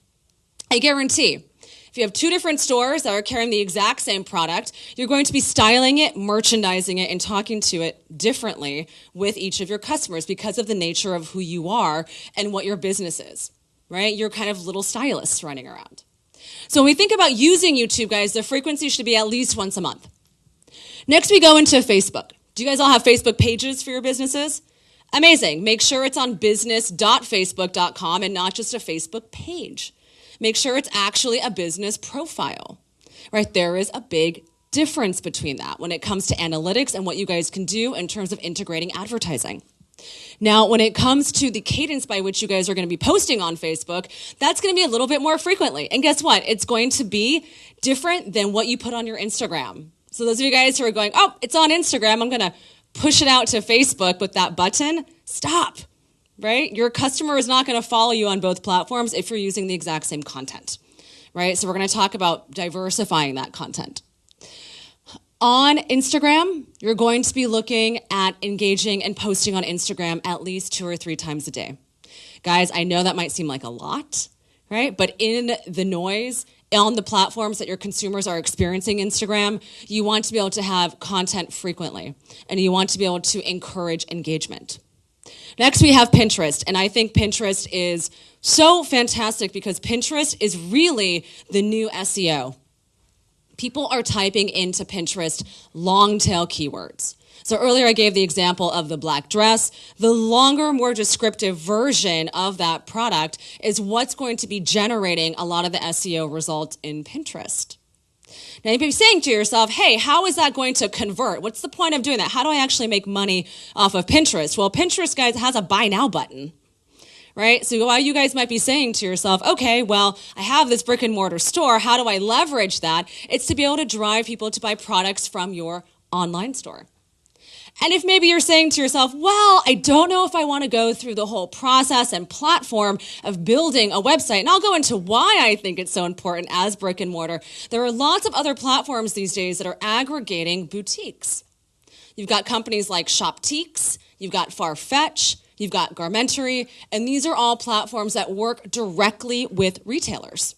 I guarantee if you have two different stores that are carrying the exact same product, you're going to be styling it, merchandising it, and talking to it differently with each of your customers because of the nature of who you are and what your business is, right? You're kind of little stylists running around. So when we think about using YouTube, guys, the frequency should be at least once a month. Next, we go into Facebook. Do you guys all have Facebook pages for your businesses? Amazing. Make sure it's on business.facebook.com and not just a Facebook page. Make sure it's actually a business profile, right? There is a big difference between that when it comes to analytics and what you guys can do in terms of integrating advertising. Now, when it comes to the cadence by which you guys are going to be posting on Facebook, that's going to be a little bit more frequently. And guess what? It's going to be different than what you put on your Instagram. So those of you guys who are going, oh, it's on Instagram, I'm going to push it out to Facebook with that button, stop, right? Your customer is not going to follow you on both platforms if you're using the exact same content, right? So we're going to talk about diversifying that content. On Instagram, you're going to be looking at engaging and posting on Instagram at least 2 or 3 times a day. Guys, I know that might seem like a lot, right? But in the noise, on the platforms that your consumers are experiencing Instagram, you want to be able to have content frequently, and you want to be able to encourage engagement. Next, we have Pinterest, and I think Pinterest is so fantastic because Pinterest is really the new SEO. People are typing into Pinterest long tail keywords. So earlier I gave the example of the black dress. The longer, more descriptive version of that product is what's going to be generating a lot of the SEO results in Pinterest. Now you may be saying to yourself, hey, how is that going to convert? What's the point of doing that? How do I actually make money off of Pinterest? Well, Pinterest, guys, has a buy now button. Right? So while you guys might be saying to yourself, okay, well, I have this brick and mortar store. How do I leverage that? It's to be able to drive people to buy products from your online store. And if maybe you're saying to yourself, well, I don't know if I want to go through the whole process and platform of building a website, and I'll go into why I think it's so important as brick and mortar. There are lots of other platforms these days that are aggregating boutiques. You've got companies like Shoptiques, you've got Farfetch, you've got Garmentory, and these are all platforms that work directly with retailers.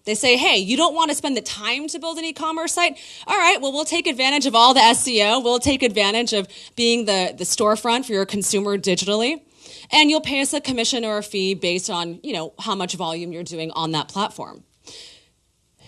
They say, hey, you don't want to spend the time to build an e-commerce site? All right, well, we'll take advantage of all the SEO. We'll take advantage of being the storefront for your consumer digitally. And you'll pay us a commission or a fee based on, how much volume you're doing on that platform.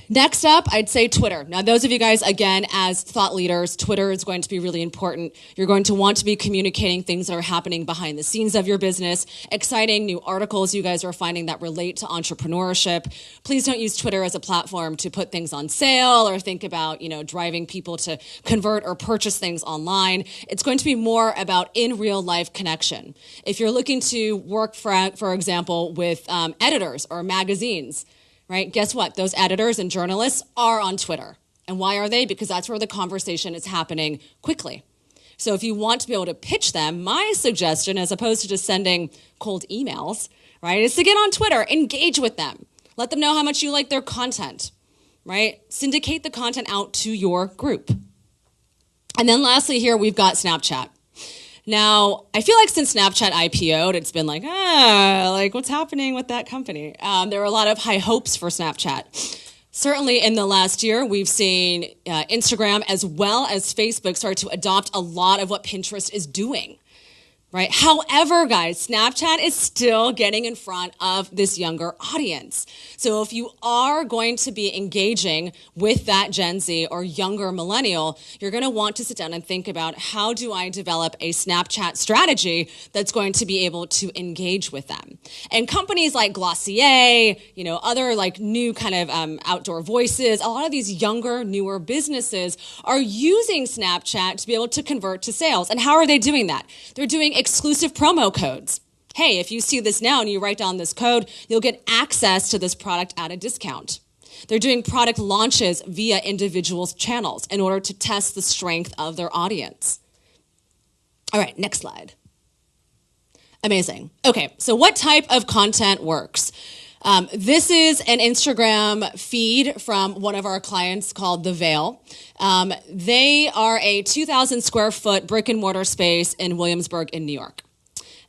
Next up, I'd say Twitter. Now, those of you guys, again, as thought leaders, Twitter is going to be really important. You're going to want to be communicating things that are happening behind the scenes of your business, exciting new articles you guys are finding that relate to entrepreneurship. Please don't use Twitter as a platform to put things on sale or think about, driving people to convert or purchase things online. It's going to be more about in real life connection. If you're looking to work, for example, with editors or magazines, right? Guess what? Those editors and journalists are on Twitter. And why are they? Because that's where the conversation is happening quickly. So if you want to be able to pitch them, my suggestion, as opposed to just sending cold emails, right, is to get on Twitter, engage with them. Let them know how much you like their content, right? Syndicate the content out to your group. And then lastly here, we've got Snapchat. Now, I feel like since Snapchat IPO'd, it's been like, what's happening with that company? There were a lot of high hopes for Snapchat. Certainly in the last year, we've seen Instagram as well as Facebook start to adopt a lot of what Pinterest is doing. Right? However, guys, Snapchat is still getting in front of this younger audience. So if you are going to be engaging with that Gen Z or younger millennial, you're going to want to sit down and think about, how do I develop a Snapchat strategy that's going to be able to engage with them? And companies like Glossier, other like new kind of outdoor voices, a lot of these younger, newer businesses are using Snapchat to be able to convert to sales. And how are they doing that? They're doing exclusive promo codes. Hey, if you see this now and you write down this code, you'll get access to this product at a discount. They're doing product launches via individuals' channels in order to test the strength of their audience. All right, next slide. Amazing. Okay, so what type of content works? This is an Instagram feed from one of our clients called The Veil. They are a 2,000 square foot brick and mortar space in Williamsburg in New York.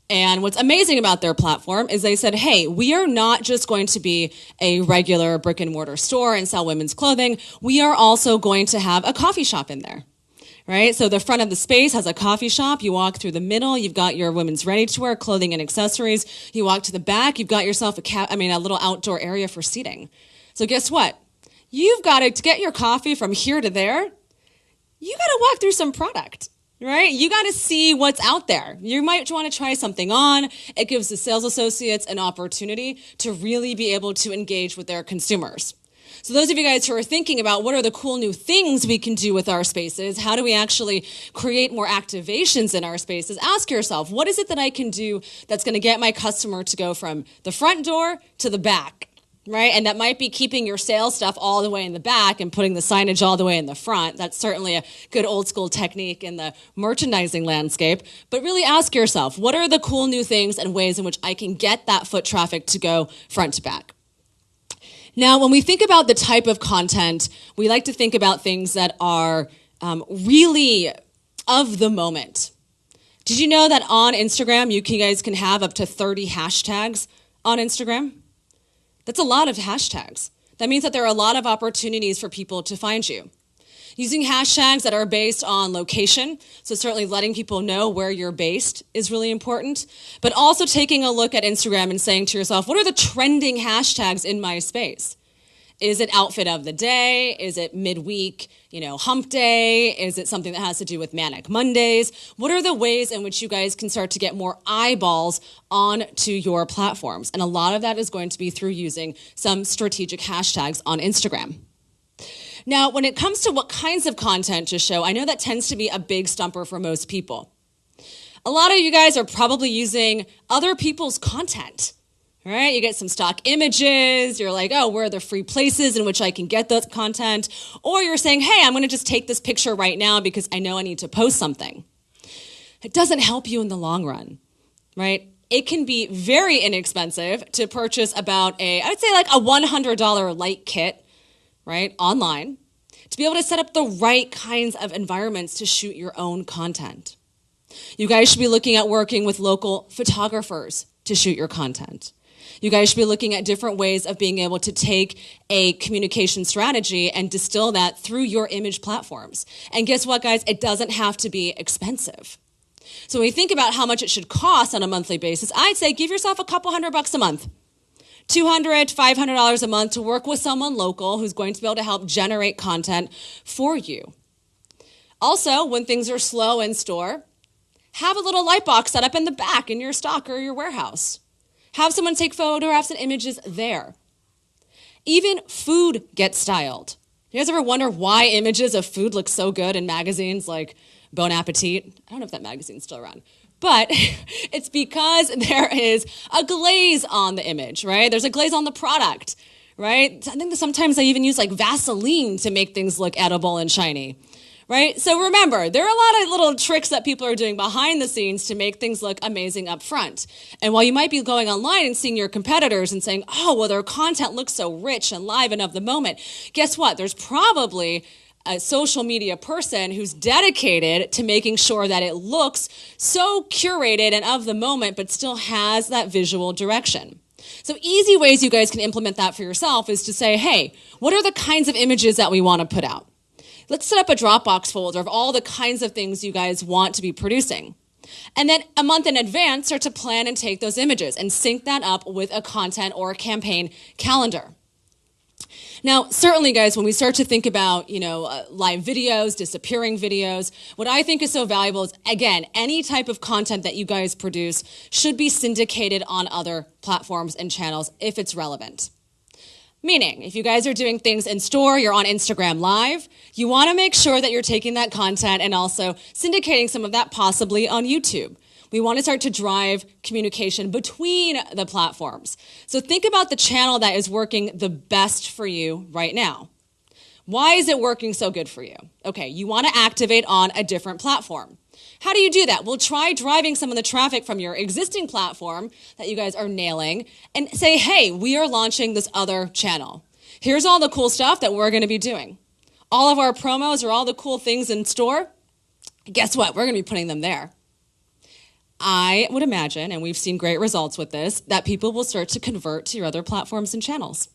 And what's amazing about their platform is they said, hey, we are not just going to be a regular brick and mortar store and sell women's clothing. We are also going to have a coffee shop in there. Right? So the front of the space has a coffee shop. You walk through the middle, you've got your women's ready-to-wear clothing and accessories. You walk to the back, you've got yourself a little outdoor area for seating. So guess what? You've got to get your coffee from here to there. You got to walk through some product, right? You got to see what's out there. You might want to try something on. It gives the sales associates an opportunity to really be able to engage with their consumers. So those of you guys who are thinking about what are the cool new things we can do with our spaces, how do we actually create more activations in our spaces, ask yourself, what is it that I can do that's going to get my customer to go from the front door to the back, right? And that might be keeping your sales stuff all the way in the back and putting the signage all the way in the front. That's certainly a good old school technique in the merchandising landscape. But really ask yourself, what are the cool new things and ways in which I can get that foot traffic to go front to back? Now, when we think about the type of content, we like to think about things that are really of the moment. Did you know that on Instagram, you guys can have up to 30 hashtags on Instagram? That's a lot of hashtags. That means that there are a lot of opportunities for people to find you. Using hashtags that are based on location, so certainly letting people know where you're based is really important, but also taking a look at Instagram and saying to yourself, what are the trending hashtags in my space? Is it outfit of the day? Is it midweek, hump day? Is it something that has to do with manic Mondays? What are the ways in which you guys can start to get more eyeballs onto your platforms? And a lot of that is going to be through using some strategic hashtags on Instagram. Now, when it comes to what kinds of content to show, I know that tends to be a big stumper for most people. A lot of you guys are probably using other people's content, right? You get some stock images. You're like, oh, where are the free places in which I can get that content? Or you're saying, hey, I'm going to just take this picture right now because I know I need to post something. It doesn't help you in the long run, right? It can be very inexpensive to purchase about I would say like a $100 light kit, right, online, to be able to set up the right kinds of environments to shoot your own content. You guys should be looking at working with local photographers to shoot your content. You guys should be looking at different ways of being able to take a communication strategy and distill that through your image platforms. And guess what, guys? It doesn't have to be expensive. So when you think about how much it should cost on a monthly basis, I'd say give yourself a couple $100 a month. $200, $500 a month to work with someone local who's going to be able to help generate content for you. Also, when things are slow in store, have a little light box set up in the back in your stock or your warehouse. Have someone take photographs and images there. Even food gets styled. You guys ever wonder why images of food look so good in magazines like Bon Appetit? I don't know if that magazine's still around. But it's because there is a glaze on the image, right? There's a glaze on the product, right? I think that sometimes they even use like Vaseline to make things look edible and shiny, right? So remember, there are a lot of little tricks that people are doing behind the scenes to make things look amazing up front. And while you might be going online and seeing your competitors and saying, oh, well, their content looks so rich and live and of the moment, guess what? There's probably a social media person who's dedicated to making sure that it looks so curated and of the moment, but still has that visual direction. So easy ways you guys can implement that for yourself is to say, hey, what are the kinds of images that we want to put out? Let's set up a Dropbox folder of all the kinds of things you guys want to be producing. And then a month in advance, start to plan and take those images and sync that up with a content or a campaign calendar. Now, certainly, guys, when we start to think about, live videos, disappearing videos, what I think is so valuable is, again, any type of content that you guys produce should be syndicated on other platforms and channels if it's relevant. Meaning, if you guys are doing things in store, you're on Instagram Live, you want to make sure that you're taking that content and also syndicating some of that possibly on YouTube. We want to start to drive communication between the platforms. So think about the channel that is working the best for you right now. Why is it working so good for you? Okay, you want to activate on a different platform. How do you do that? Well, try driving some of the traffic from your existing platform that you guys are nailing and say, hey, we are launching this other channel. Here's all the cool stuff that we're going to be doing. All of our promos or all the cool things in store, guess what? We're going to be putting them there. I would imagine, and we've seen great results with this, that people will start to convert to your other platforms and channels.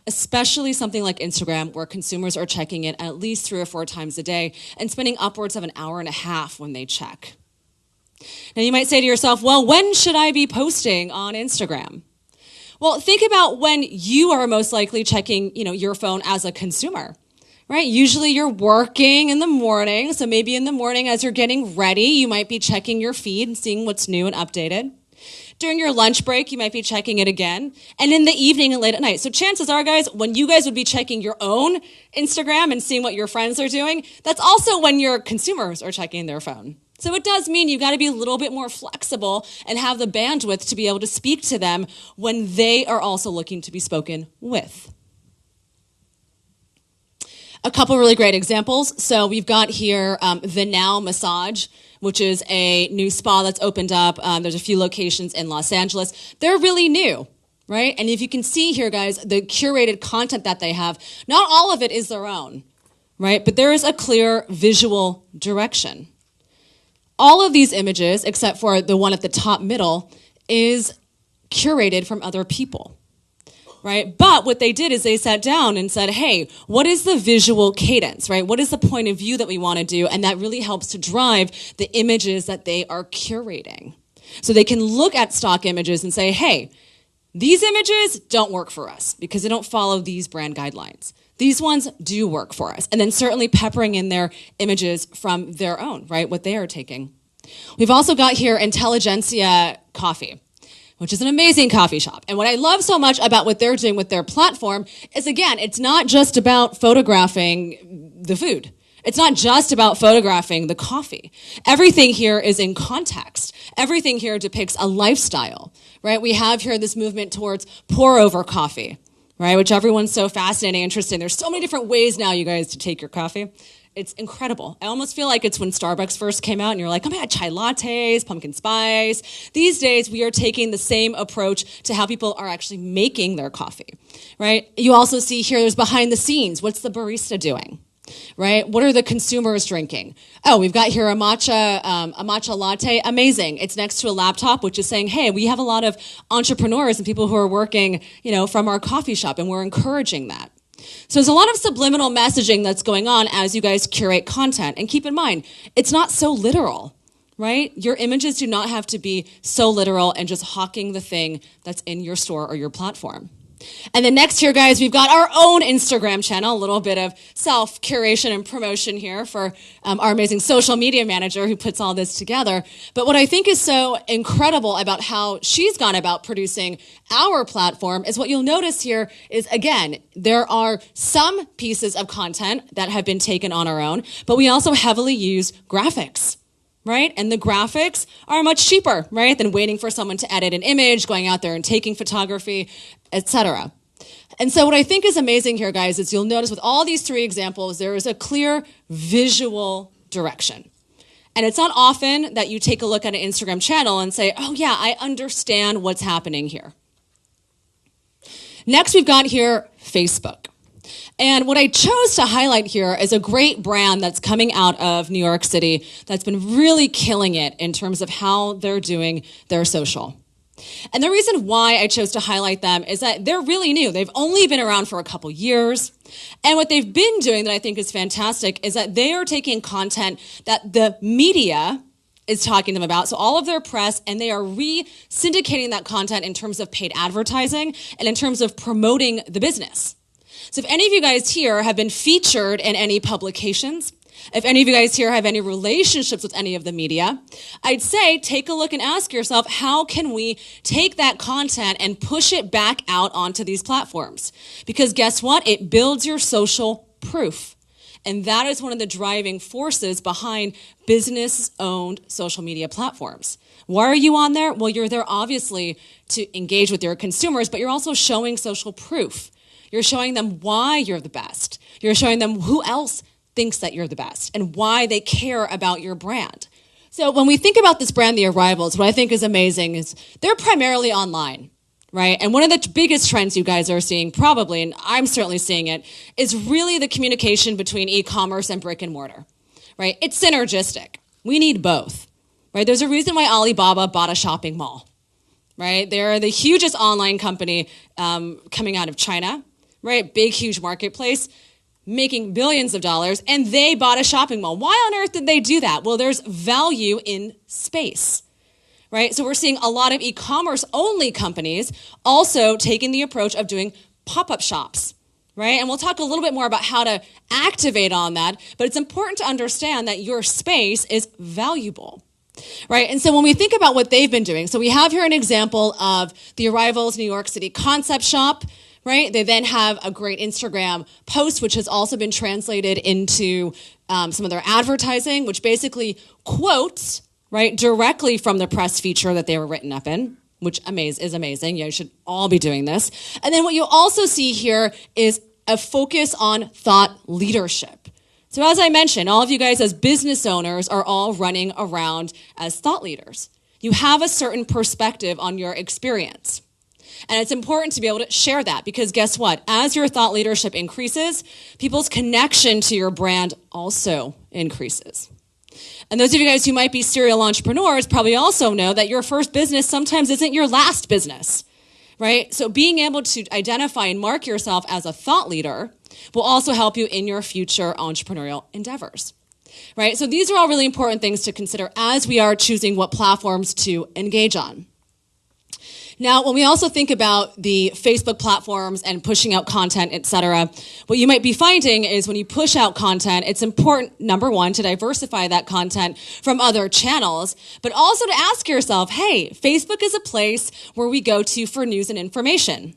Especially something like Instagram, where consumers are checking it at least 3 or 4 times a day and spending upwards of an hour and a half when they check. Now you might say to yourself, well, when should I be posting on Instagram? Well, think about when you are most likely checking, your phone as a consumer. Right? Usually you're working in the morning, so maybe in the morning as you're getting ready, you might be checking your feed and seeing what's new and updated. During your lunch break, you might be checking it again. And in the evening and late at night. So chances are, guys, when you guys would be checking your own Instagram and seeing what your friends are doing, that's also when your consumers are checking their phone. So it does mean you've got to be a little bit more flexible and have the bandwidth to be able to speak to them when they are also looking to be spoken with. A couple really great examples. So we've got here the Now Massage, which is a new spa that's opened up. There's a few locations in Los Angeles. They're really new, right? And if you can see here, guys, the curated content that they have, not all of it is their own, right? But there is a clear visual direction. All of these images, except for the one at the top middle, is curated from other people, right? But what they did is they sat down and said, hey, what is the visual cadence, right? What is the point of view that we want to do? And that really helps to drive the images that they are curating. So they can look at stock images and say, hey, these images don't work for us because they don't follow these brand guidelines. These ones do work for us. And then certainly peppering in their images from their own, right, what they are taking. We've also got here Intelligentsia Coffee, which is an amazing coffee shop. And what I love so much about what they're doing with their platform is, again, it's not just about photographing the food. It's not just about photographing the coffee. Everything here is in context. Everything here depicts a lifestyle, right? We have here this movement towards pour-over coffee, right, which everyone's so fascinating, interested. There's so many different ways now, you guys, to take your coffee. It's incredible. I almost feel like it's when Starbucks first came out and you're like, oh my God, chai lattes, pumpkin spice. These days, we are taking the same approach to how people are actually making their coffee, right? You also see here, there's behind the scenes. What's the barista doing? Right? What are the consumers drinking? Oh, we've got here a matcha latte. Amazing. It's next to a laptop, which is saying, hey, we have a lot of entrepreneurs and people who are working, from our coffee shop, and we're encouraging that. So there's a lot of subliminal messaging that's going on as you guys curate content. And keep in mind, it's not so literal, right? Your images do not have to be so literal and just hawking the thing that's in your store or your platform. And then next here, guys, we've got our own Instagram channel, a little bit of self-curation and promotion here for our amazing social media manager who puts all this together. But what I think is so incredible about how she's gone about producing our platform is what you'll notice here is, again, there are some pieces of content that have been taken on our own, but we also heavily use graphics. Right? And the graphics are much cheaper, right, than waiting for someone to edit an image, going out there and taking photography, etc. And so what I think is amazing here, guys, is you'll notice with all these three examples, there is a clear visual direction. And it's not often that you take a look at an Instagram channel and say, oh yeah, I understand what's happening here. Next, we've got here Facebook. And what I chose to highlight here is a great brand that's coming out of New York City that's been really killing it in terms of how they're doing their social. And the reason why I chose to highlight them is that they're really new. They've only been around for a couple years. And what they've been doing that I think is fantastic is that they are taking content that the media is talking to them about, so all of their press, and they are re-syndicating that content in terms of paid advertising and in terms of promoting the business. So if any of you guys here have been featured in any publications, if any of you guys here have any relationships with any of the media, I'd say take a look and ask yourself, how can we take that content and push it back out onto these platforms? Because guess what? It builds your social proof. And that is one of the driving forces behind business-owned social media platforms. Why are you on there? Well, you're there obviously to engage with your consumers, but you're also showing social proof. You're showing them why you're the best. You're showing them who else thinks that you're the best and why they care about your brand. So when we think about this brand, The Arrivals, what I think is amazing is they're primarily online, right? And one of the biggest trends you guys are seeing probably, and I'm certainly seeing it, is really the communication between e-commerce and brick and mortar, right? It's synergistic. We need both, right? There's a reason why Alibaba bought a shopping mall, right? They're the hugest online company coming out of China, right? Big, huge marketplace, making billions of dollars, and they bought a shopping mall. Why on earth did they do that? Well, there's value in space, right? So we're seeing a lot of e-commerce only companies also taking the approach of doing pop-up shops, right? And we'll talk a little bit more about how to activate on that, but it's important to understand that your space is valuable. right? And so when we think about what they've been doing, so we have here an example of the Arrivals New York City concept shop, right? They then have a great Instagram post, which has also been translated into some of their advertising, which basically quotes, right, directly from the press feature that they were written up in, which is amazing. You should all be doing this. And then what you also see here is a focus on thought leadership. So as I mentioned, all of you guys as business owners are all running around as thought leaders. You have a certain perspective on your experience. And it's important to be able to share that because guess what? As your thought leadership increases, people's connection to your brand also increases. And those of you guys who might be serial entrepreneurs probably also know that your first business sometimes isn't your last business, right? So being able to identify and mark yourself as a thought leader will also help you in your future entrepreneurial endeavors, right? So these are all really important things to consider as we are choosing what platforms to engage on. Now, when we also think about the Facebook platforms and pushing out content, et cetera, what you might be finding is when you push out content, it's important, number one, to diversify that content from other channels, but also to ask yourself, hey, Facebook is a place where we go to for news and information.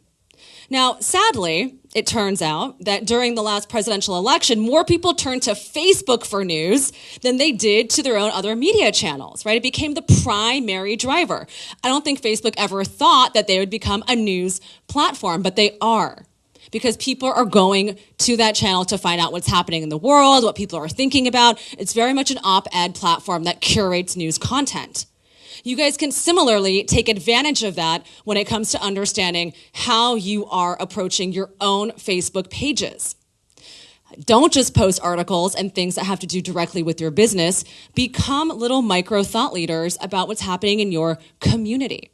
Now, sadly, it turns out that during the last presidential election, more people turned to Facebook for news than they did to their own other media channels, right? It became the primary driver. I don't think Facebook ever thought that they would become a news platform, but they are. Because people are going to that channel to find out what's happening in the world, what people are thinking about. It's very much an op-ed platform that curates news content. You guys can similarly take advantage of that when it comes to understanding how you are approaching your own Facebook pages. Don't just post articles and things that have to do directly with your business. Become little micro thought leaders about what's happening in your community.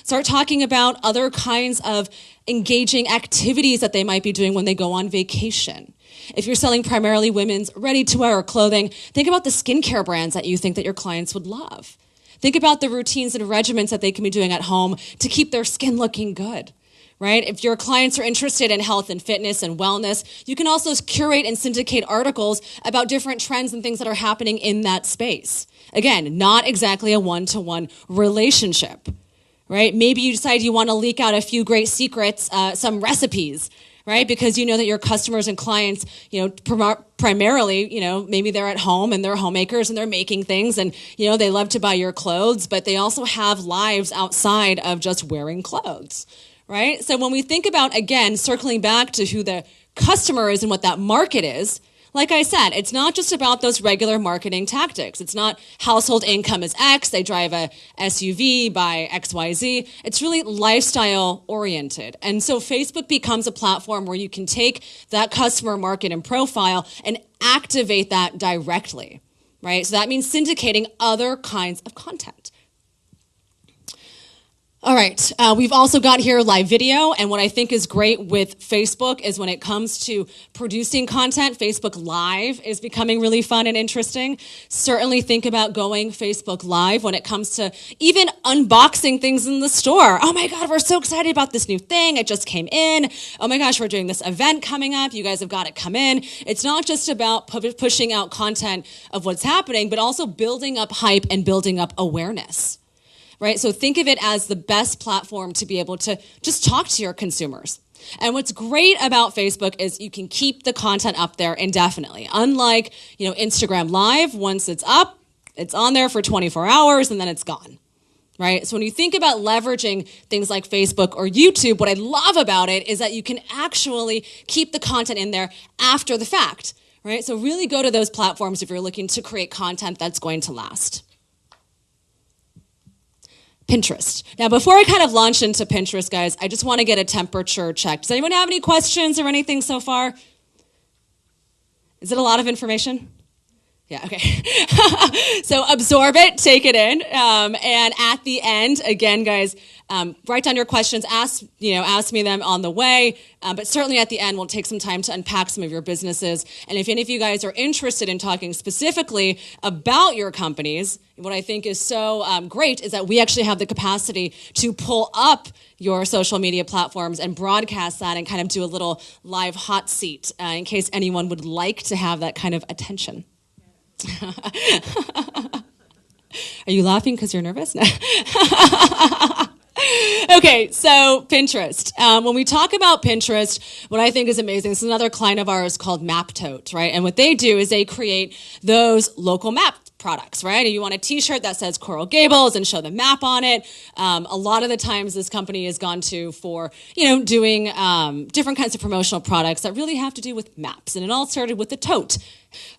Start talking about other kinds of engaging activities that they might be doing when they go on vacation. If you're selling primarily women's ready-to-wear clothing, think about the skincare brands that you think that your clients would love. Think about the routines and regimens that they can be doing at home to keep their skin looking good, right? If your clients are interested in health and fitness and wellness, you can also curate and syndicate articles about different trends and things that are happening in that space. Again, not exactly a one-to-one relationship, right? Maybe you decide you want to leak out a few great secrets, some recipes, right? Because you know that your customers and clients, primarily, maybe they're at home and they're homemakers and they're making things and, they love to buy your clothes, but they also have lives outside of just wearing clothes, right? So when we think about, again, circling back to who the customer is and what that market is, like I said, it's not just about those regular marketing tactics. It's not household income is X, they drive a SUV by XYZ. It's really lifestyle oriented. And so Facebook becomes a platform where you can take that customer market and profile and activate that directly, right? So that means syndicating other kinds of content. All right, we've also got here live video, and what I think is great with Facebook is when it comes to producing content, Facebook Live is becoming really fun and interesting. Certainly think about going Facebook Live when it comes to even unboxing things in the store. Oh my God, we're so excited about this new thing. It just came in. Oh my gosh, we're doing this event coming up. You guys have got to come in. It's not just about pushing out content of what's happening, but also building up hype and building up awareness. Right? So think of it as the best platform to be able to just talk to your consumers. And what's great about Facebook is you can keep the content up there indefinitely. Unlike, Instagram Live, once it's up, it's on there for 24 hours and then it's gone. Right? So when you think about leveraging things like Facebook or YouTube, what I love about it is that you can actually keep the content in there after the fact. Right? So really go to those platforms if you're looking to create content that's going to last. Pinterest. Now, before I kind of launch into Pinterest, guys, I just want to get a temperature check. Does anyone have any questions or anything so far? Is it a lot of information? Yeah, okay. So absorb it, take it in, and at the end, again, guys, write down your questions, ask me them on the way, but certainly at the end, we'll take some time to unpack some of your businesses. And if any of you guys are interested in talking specifically about your companies, what I think is so great is that we actually have the capacity to pull up your social media platforms and broadcast that and kind of do a little live hot seat in case anyone would like to have that kind of attention. Are you laughing because you're nervous? No. Okay, so Pinterest. When we talk about Pinterest, what I think is amazing, this is another client of ours called MapTote, right? And what they do is they create those local map products, right? And you want a t-shirt that says Coral Gables and show the map on it. A lot of the times this company has gone to for, doing different kinds of promotional products that really have to do with maps. And it all started with the tote.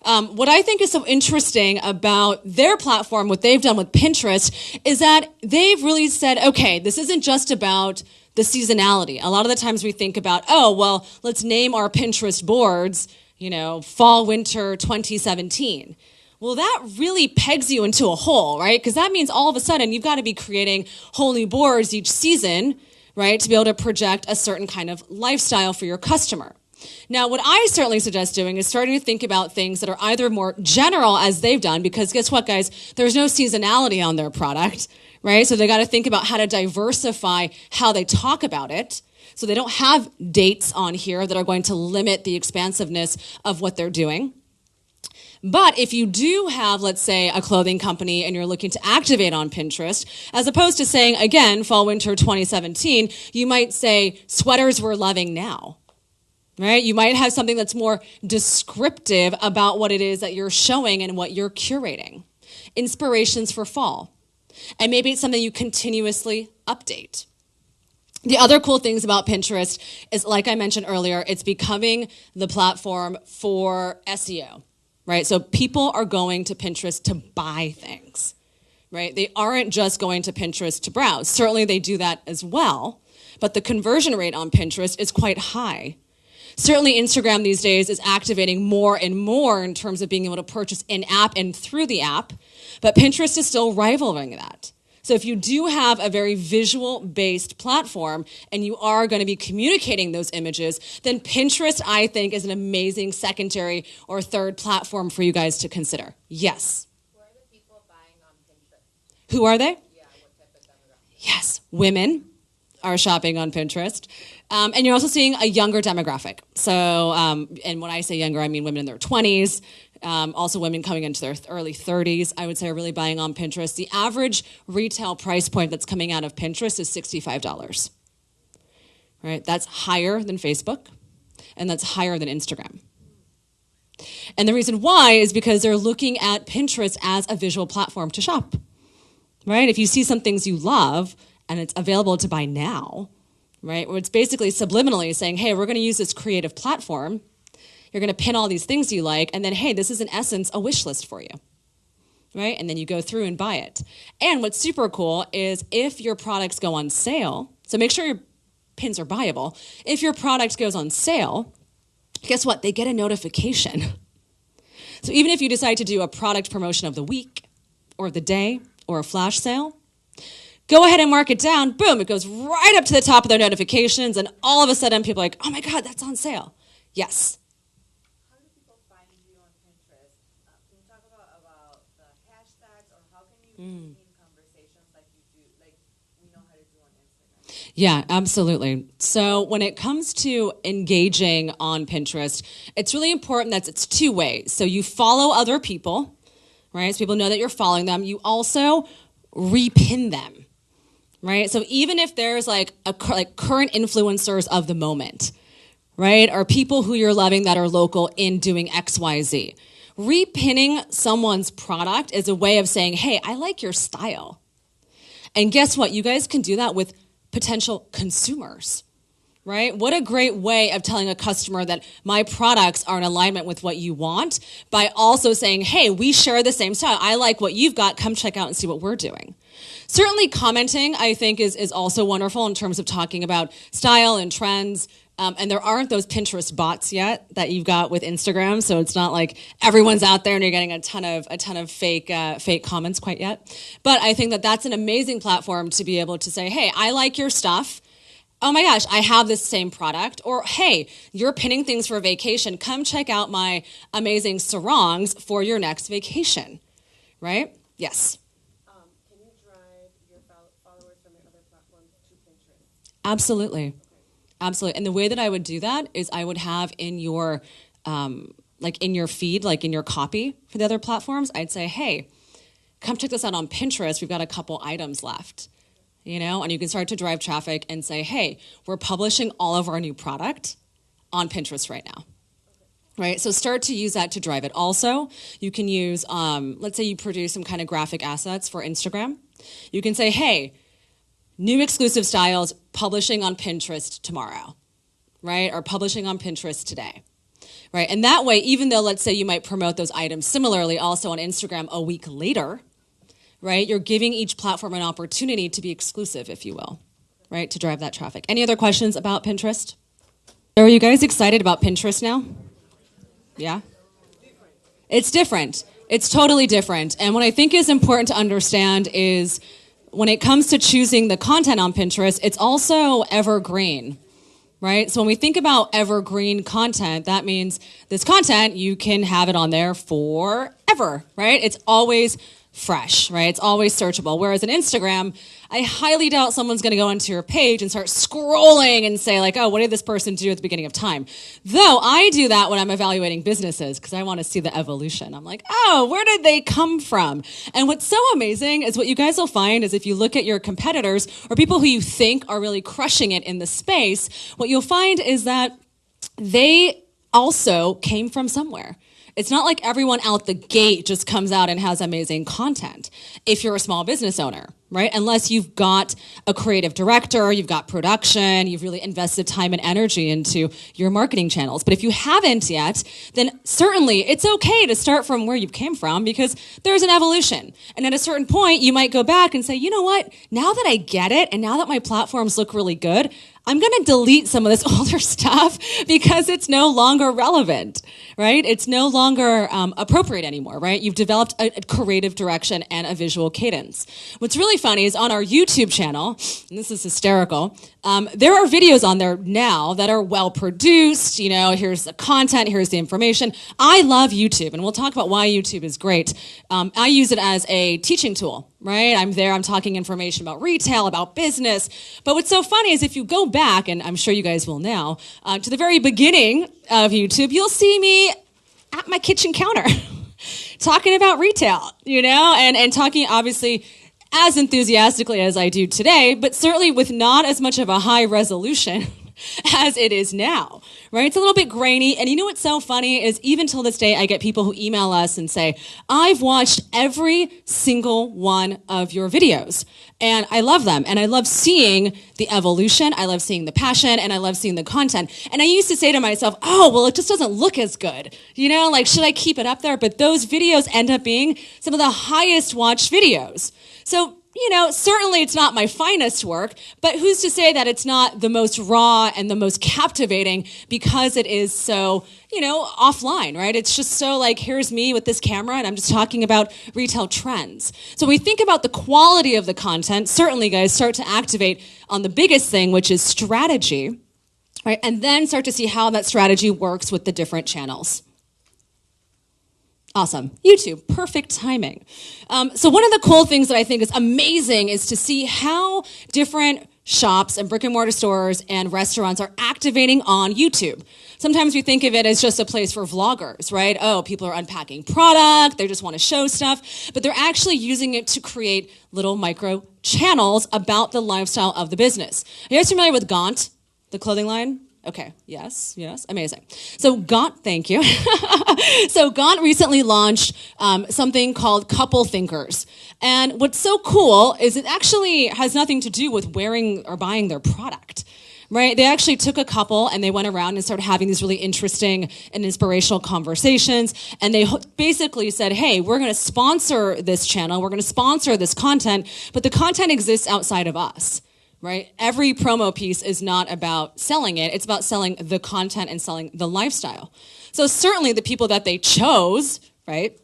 What I think is so interesting about their platform, what they've done with Pinterest, is that they've really said, okay, this isn't just about the seasonality. A lot of the times we think about, oh, well, let's name our Pinterest boards, fall, winter 2017. Well, that really pegs you into a hole, right? Because that means all of a sudden you've got to be creating whole new boards each season, right, to be able to project a certain kind of lifestyle for your customer. Now, what I certainly suggest doing is starting to think about things that are either more general, as they've done, because guess what, guys? There's no seasonality on their product, right? So they got to think about how to diversify how they talk about it. So they don't have dates on here that are going to limit the expansiveness of what they're doing. But if you do have, let's say, a clothing company and you're looking to activate on Pinterest, as opposed to saying, again, fall, winter 2017, you might say sweaters we're loving now, right? You might have something that's more descriptive about what it is that you're showing and what you're curating. Inspirations for fall. And maybe it's something you continuously update. The other cool things about Pinterest is, like I mentioned earlier, it's becoming the platform for SEO. Right? So people are going to Pinterest to buy things, right? They aren't just going to Pinterest to browse. Certainly they do that as well, but the conversion rate on Pinterest is quite high. Certainly Instagram these days is activating more and more in terms of being able to purchase in-app and through the app, but Pinterest is still rivaling that. So if you do have a very visual-based platform and you are going to be communicating those images, then Pinterest, I think, is an amazing secondary or third platform for you guys to consider. Yes? Who are the people buying on Pinterest? Who are they? Yeah, what type of demographic? Yes, women are shopping on Pinterest. And you're also seeing a younger demographic. So, and when I say younger, I mean women in their 20s. Also women coming into their early 30s, I would say, are really buying on Pinterest. The average retail price point that's coming out of Pinterest is $65. Right? That's higher than Facebook, and that's higher than Instagram. And the reason why is because they're looking at Pinterest as a visual platform to shop. Right? If you see some things you love and it's available to buy now, right? Where it's basically subliminally saying, hey, we're going to use this creative platform. You're going to pin all these things you like, and then, hey, this is in essence a wish list for you, right? And then you go through and buy it. And what's super cool is if your products go on sale, so make sure your pins are buyable. If your product goes on sale, guess what? They get a notification. So even if you decide to do a product promotion of the week or the day or a flash sale, go ahead and mark it down. Boom, it goes right up to the top of their notifications, and all of a sudden people are like, oh my God, that's on sale. Yes. How do people find you on Pinterest? Can you talk about the hashtags, or how can you maintain conversations like you do, like we know how to do on Instagram? Yeah, absolutely. So when it comes to engaging on Pinterest, it's really important that it's two ways. So you follow other people, right? So people know that you're following them. You also repin them, right? So even if there's like current influencers of the moment, right? Or people who you're loving that are local in doing X, Y, Z. Repinning someone's product is a way of saying, hey, I like your style. And guess what? You guys can do that with potential consumers, right? What a great way of telling a customer that my products are in alignment with what you want by also saying, hey, we share the same style. I like what you've got. Come check out and see what we're doing. Certainly commenting, I think, is also wonderful in terms of talking about style and trends. And there aren't those Pinterest bots yet that you've got with Instagram, so it's not like everyone's out there and you're getting a ton of fake comments quite yet. But I think that that's an amazing platform to be able to say, hey, I like your stuff. Oh my gosh, I have this same product. Or hey, you're pinning things for a vacation. Come check out my amazing sarongs for your next vacation. Right? Yes. Can you drive your followers from your other platforms to Pinterest? Absolutely. Absolutely. And the way that I would do that is I would have in your, in your feed, like in your copy for the other platforms, I'd say, hey, come check this out on Pinterest. We've got a couple items left, and you can start to drive traffic and say, hey, we're publishing all of our new product on Pinterest right now. Right, so start to use that to drive it. Also, you can use, let's say you produce some kind of graphic assets for Instagram. You can say, hey, new exclusive styles publishing on Pinterest tomorrow, right? Or publishing on Pinterest today, right? And that way, even though, let's say you might promote those items similarly also on Instagram a week later, right? You're giving each platform an opportunity to be exclusive, if you will, right? To drive that traffic. Any other questions about Pinterest? Are you guys excited about Pinterest now? Yeah? It's different. It's totally different. And what I think is important to understand is when it comes to choosing the content on Pinterest, it's also evergreen, right? So when we think about evergreen content, that means this content, you can have it on there forever, right? It's always fresh, right? It's always searchable. Whereas in Instagram, I highly doubt someone's going to go into your page and start scrolling and say like, oh, what did this person do at the beginning of time? Though I do that when I'm evaluating businesses because I want to see the evolution. I'm like, oh, where did they come from? And what's so amazing is what you guys will find is if you look at your competitors or people who you think are really crushing it in the space, what you'll find is that they also came from somewhere. It's not like everyone out the gate just comes out and has amazing content if you're a small business owner, right? Unless you've got a creative director, you've got production, you've really invested time and energy into your marketing channels. But if you haven't yet, then certainly it's okay to start from where you came from because there's an evolution. And at a certain point, you might go back and say, you know what? Now that I get it and now that my platforms look really good, I'm going to delete some of this older stuff because it's no longer relevant, right? It's no longer appropriate anymore, right? You've developed a creative direction and a visual cadence. What's really funny is on our YouTube channel, and this is hysterical, there are videos on there now that are well produced. Here's the content, here's the information. I love YouTube, and we'll talk about why YouTube is great. I use it as a teaching tool. Right? I'm there, I'm talking information about retail, about business. But what's so funny is if you go back, and I'm sure you guys will now, to the very beginning of YouTube, you'll see me at my kitchen counter talking about retail, and talking obviously as enthusiastically as I do today, but certainly with not as much of a high resolution as it is now, right? It's a little bit grainy. And you know what's so funny is even till this day, I get people who email us and say, I've watched every single one of your videos and I love them. And I love seeing the evolution. I love seeing the passion and I love seeing the content. And I used to say to myself, oh, well, it just doesn't look as good. Should I keep it up there? But those videos end up being some of the highest watched videos. So certainly it's not my finest work, but who's to say that it's not the most raw and the most captivating because it is so, offline, right? It's just so like, here's me with this camera and I'm just talking about retail trends. So when we think about the quality of the content, certainly guys start to activate on the biggest thing, which is strategy, right? And then start to see how that strategy works with the different channels. Awesome. YouTube, perfect timing. So one of the cool things that I think is amazing is to see how different shops and brick and mortar stores and restaurants are activating on YouTube. Sometimes we think of it as just a place for vloggers, right? Oh, people are unpacking product, they just want to show stuff, but they're actually using it to create little micro channels about the lifestyle of the business. Are you guys familiar with Gaunt, the clothing line? Okay, yes, amazing. So Gaunt, thank you. So Gaunt recently launched something called Couple Thinkers. And what's so cool is it actually has nothing to do with wearing or buying their product, right? They actually took a couple and they went around and started having these really interesting and inspirational conversations. And they basically said, hey, we're going to sponsor this channel. We're going to sponsor this content, but the content exists outside of us. Right? Every promo piece is not about selling it. It's about selling the content and selling the lifestyle. So certainly the people that they chose, right,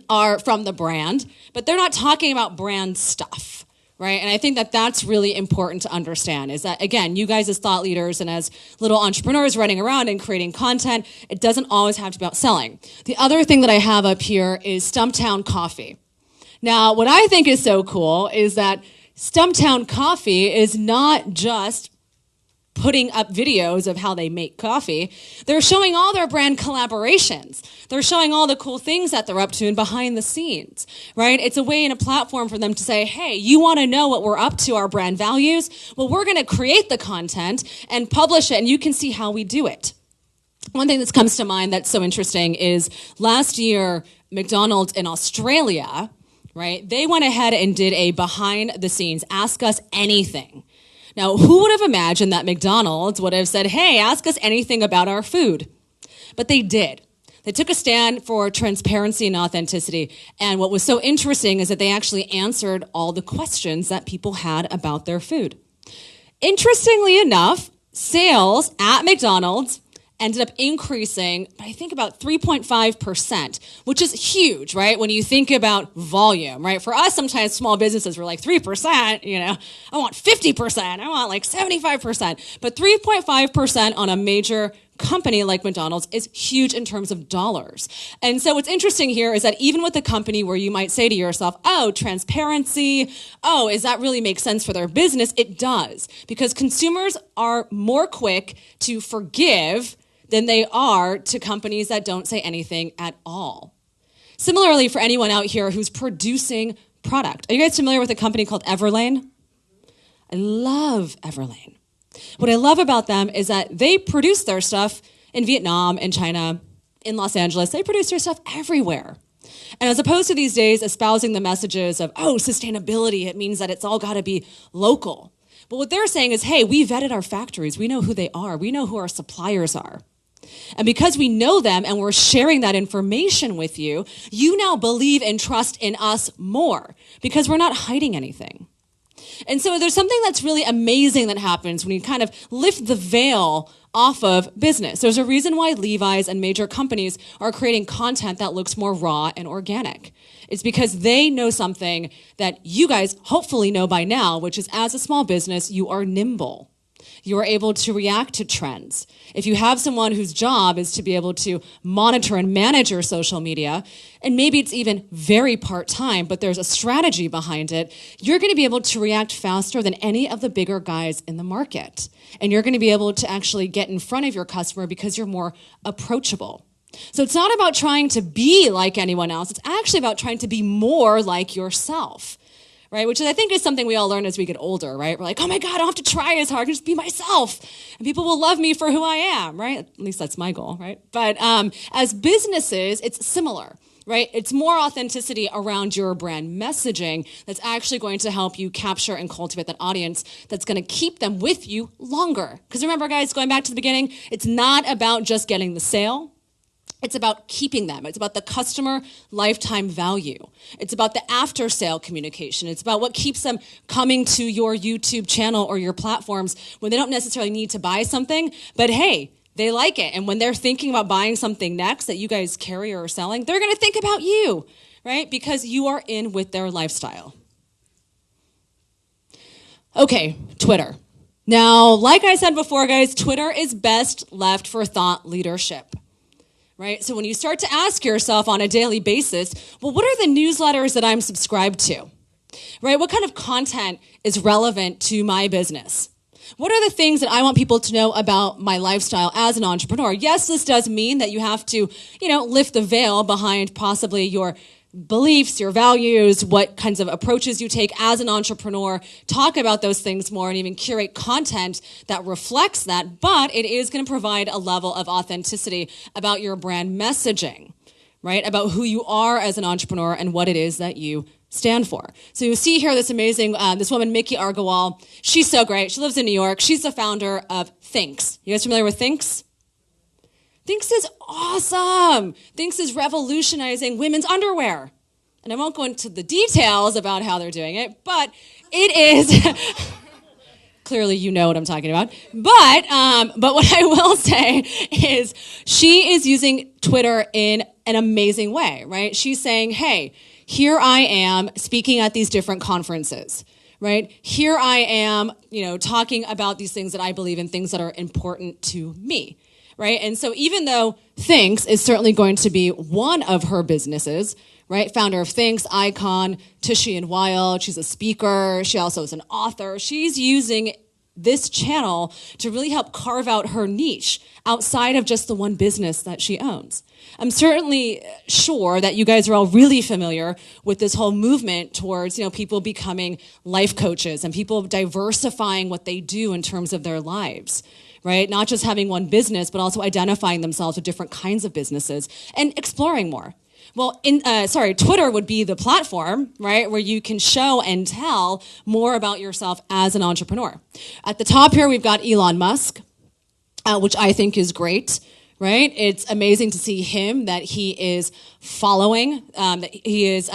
are from the brand, but they're not talking about brand stuff, right? And I think that that's really important to understand is that, again, you guys as thought leaders and as little entrepreneurs running around and creating content, it doesn't always have to be about selling. The other thing that I have up here is Stumptown Coffee. Now, what I think is so cool is that Stumptown Coffee is not just putting up videos of how they make coffee. They're showing all their brand collaborations. They're showing all the cool things that they're up to and behind the scenes, right? It's a way and a platform for them to say, hey, you want to know what we're up to, our brand values? Well, we're going to create the content and publish it, and you can see how we do it. One thing that comes to mind that's so interesting is last year, McDonald's in Australia, right, they went ahead and did a behind the scenes, ask us anything. Now, who would have imagined that McDonald's would have said, hey, ask us anything about our food? But they did. They took a stand for transparency and authenticity. And what was so interesting is that they actually answered all the questions that people had about their food. Interestingly enough, sales at McDonald's ended up increasing, I think, about 3.5%, which is huge, right? When you think about volume, right? For us, sometimes small businesses were like 3%, you know, I want 50%, I want like 75%. But 3.5% on a major company like McDonald's is huge in terms of dollars. And so what's interesting here is that even with a company where you might say to yourself, oh, transparency, oh, does that really make sense for their business? It does, because consumers are more quick to forgive than they are to companies that don't say anything at all. Similarly, for anyone out here who's producing product, are you guys familiar with a company called Everlane? I love Everlane. What I love about them is that they produce their stuff in Vietnam, in China, in Los Angeles. They produce their stuff everywhere. And as opposed to these days espousing the messages of, oh, sustainability, it means that it's all got to be local. But what they're saying is, hey, we vetted our factories. We know who they are. We know who our suppliers are. And because we know them and we're sharing that information with you, you now believe and trust in us more because we're not hiding anything. And so there's something that's really amazing that happens when you kind of lift the veil off of business. There's a reason why Levi's and major companies are creating content that looks more raw and organic. It's because they know something that you guys hopefully know by now, which is as a small business, you are nimble. You are able to react to trends. If you have someone whose job is to be able to monitor and manage your social media, and maybe it's even very part-time, but there's a strategy behind it, you're going to be able to react faster than any of the bigger guys in the market. And you're going to be able to actually get in front of your customer because you're more approachable. So it's not about trying to be like anyone else. It's actually about trying to be more like yourself. Right, which I think is something we all learn as we get older, right? We're like, oh my God, I don't have to try as hard, I can just be myself. And people will love me for who I am, right? At least that's my goal, right? But as businesses, it's similar, right? It's more authenticity around your brand messaging that's actually going to help you capture and cultivate that audience that's going to keep them with you longer. Because remember, guys, going back to the beginning, it's not about just getting the sale. It's about keeping them. It's about the customer lifetime value. It's about the after-sale communication. It's about what keeps them coming to your YouTube channel or your platforms when they don't necessarily need to buy something, but hey, they like it. And when they're thinking about buying something next that you guys carry or are selling, they're going to think about you, right? Because you are in with their lifestyle. Okay, Twitter. Now, like I said before, guys, Twitter is best left for thought leadership. Right? So when you start to ask yourself on a daily basis, well, what are the newsletters that I'm subscribed to? Right? What kind of content is relevant to my business? What are the things that I want people to know about my lifestyle as an entrepreneur? Yes, this does mean that you have to, lift the veil behind possibly your beliefs, your values, what kinds of approaches you take as an entrepreneur, talk about those things more and even curate content that reflects that, but it is going to provide a level of authenticity about your brand messaging, right? About who you are as an entrepreneur and what it is that you stand for. So you see here this amazing, this woman, Mickey Argawal. She's so great. She lives in New York. She's the founder of Thinx. You guys familiar with Thinx? Thinx is awesome. Thinx is revolutionizing women's underwear. And I won't go into the details about how they're doing it, but it is... Clearly you know what I'm talking about. But what I will say is she is using Twitter in an amazing way, right? She's saying, hey, here I am speaking at these different conferences. Right? Here I am, talking about these things that I believe in, things that are important to me. Right? And so even though Thinx is certainly going to be one of her businesses, right? Founder of Thinx, icon, Tushy and Wild. She's a speaker. She also is an author. She's using this channel to really help carve out her niche outside of just the one business that she owns. I'm certainly sure that you guys are all really familiar with this whole movement towards, people becoming life coaches and people diversifying what they do in terms of their lives, right? Not just having one business, but also identifying themselves with different kinds of businesses and exploring more. Well, Twitter would be the platform, right, where you can show and tell more about yourself as an entrepreneur. At the top here, we've got Elon Musk, which I think is great, right? It's amazing to see him, that he is following, that he is,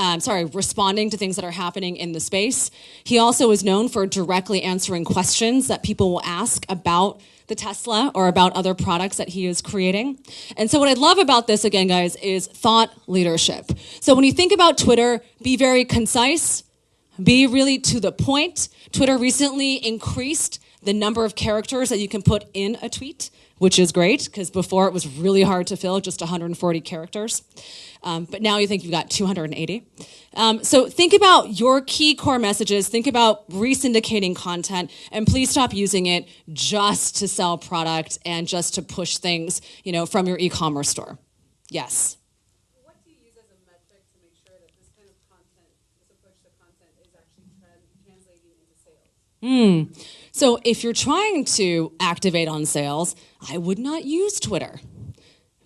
responding to things that are happening in the space. He also is known for directly answering questions that people will ask about the Tesla or about other products that he is creating. And so what I love about this, again, guys, is thought leadership. So when you think about Twitter, be very concise, be really to the point. Twitter recently increased the number of characters that you can put in a tweet, which is great, because before it was really hard to fill, just 140 characters. But now you think you've got 280. So think about your key core messages, think about re-syndicating content, and please stop using it just to sell product and just to push things, from your e-commerce store. Yes? What do you use as a metric to make sure that this kind of content, this approach to content, is actually translating into sales? So if you're trying to activate on sales, I would not use Twitter,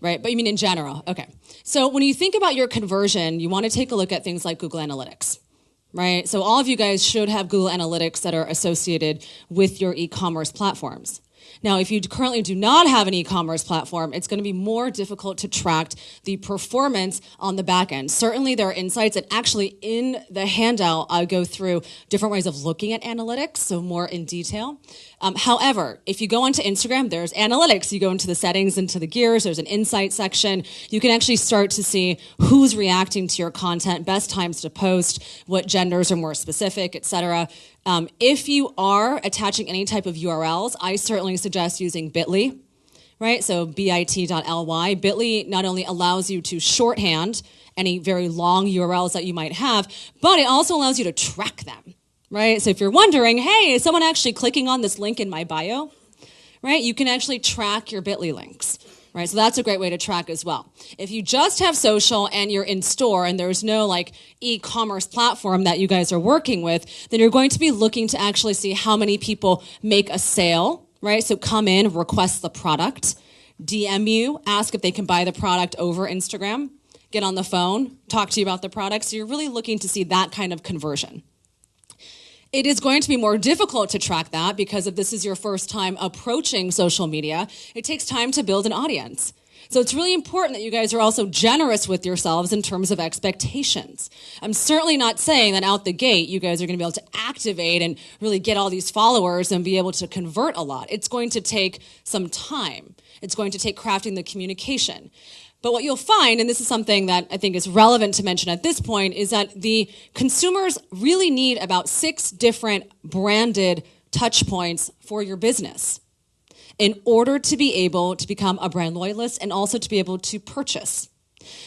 right? But you mean in general? Okay. So when you think about your conversion, you want to take a look at things like Google Analytics, right? So all of you guys should have Google Analytics that are associated with your e-commerce platforms. Now, if you currently do not have an e-commerce platform, it's going to be more difficult to track the performance on the back end. Certainly, there are insights, and actually in the handout, I go through different ways of looking at analytics, so more in detail. However, if you go onto Instagram, there's analytics. You go into the settings, into the gears, there's an insight section. You can actually start to see who's reacting to your content, best times to post, what genders are more specific, etc. If you are attaching any type of URLs, I certainly suggest using Bitly, right? So bit.ly. Bitly not only allows you to shorthand any very long URLs that you might have, but it also allows you to track them, right? So if you're wondering, hey, is someone actually clicking on this link in my bio, right? You can actually track your Bitly links. Right, so that's a great way to track as well. If you just have social and you're in store and there's no e-commerce platform that you guys are working with, then you're going to be looking to actually see how many people make a sale, right? So come in, request the product, DM you, ask if they can buy the product over Instagram, get on the phone, talk to you about the product. So you're really looking to see that kind of conversion. It is going to be more difficult to track that because if this is your first time approaching social media, it takes time to build an audience. So it's really important that you guys are also generous with yourselves in terms of expectations. I'm certainly not saying that out the gate you guys are going to be able to activate and really get all these followers and be able to convert a lot. It's going to take some time. It's going to take crafting the communication. But what you'll find, and this is something that I think is relevant to mention at this point, is that the consumers really need about 6 different branded touch points for your business in order to be able to become a brand loyalist and also to be able to purchase.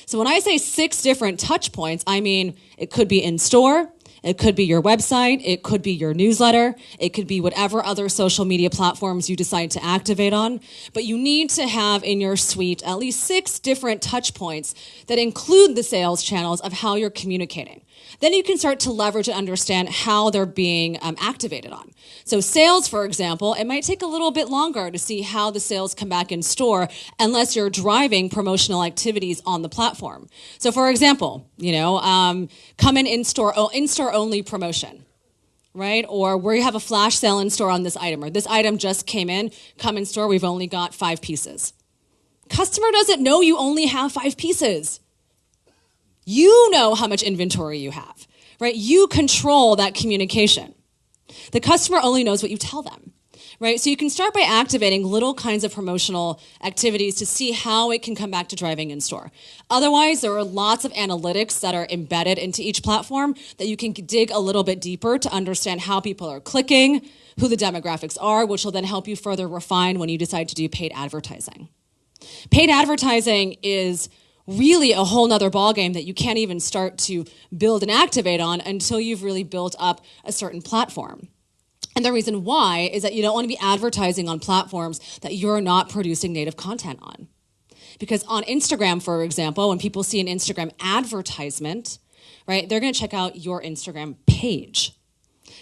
So when I say 6 different touch points, I mean it could be in store, it could be your website, it could be your newsletter, it could be whatever other social media platforms you decide to activate on. But you need to have in your suite at least 6 different touch points that include the sales channels of how you're communicating. Then you can start to leverage and understand how they're being activated on. So sales, for example, it might take a little bit longer to see how the sales come back in store unless you're driving promotional activities on the platform. So for example, come in-store only promotion, right? Or where you have a flash sale in store on this item, or this item just came in, come in store, we've only got 5 pieces. Customer doesn't know you only have 5 pieces. You know how much inventory you have, right? You control that communication. The customer only knows what you tell them, right? So you can start by activating little kinds of promotional activities to see how it can come back to driving in store. Otherwise, there are lots of analytics that are embedded into each platform that you can dig a little bit deeper to understand how people are clicking, who the demographics are, which will then help you further refine when you decide to do paid advertising. Paid advertising is really a whole nother ballgame that you can't even start to build and activate on until you've really built up a certain platform. And the reason why is that you don't want to be advertising on platforms that you're not producing native content on. Because on Instagram, for example, when people see an Instagram advertisement, right, they're going to check out your Instagram page.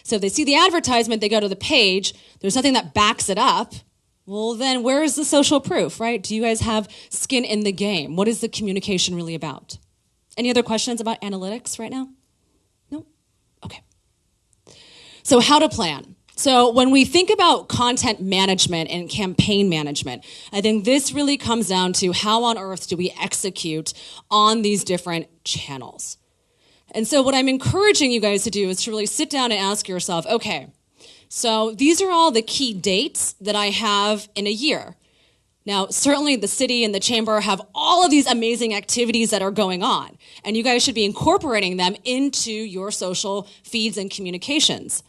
So if they see the advertisement, they go to the page, there's nothing that backs it up. Well, then where is the social proof, right? Do you guys have skin in the game? What is the communication really about? Any other questions about analytics right now? No? Okay. So how to plan. So when we think about content management and campaign management, I think this really comes down to how on earth do we execute on these different channels. And so what I'm encouraging you guys to do is to really sit down and ask yourself, okay, so these are all the key dates that I have in a year. Now, certainly the city and the chamber have all of these amazing activities that are going on, and you guys should be incorporating them into your social feeds and communications.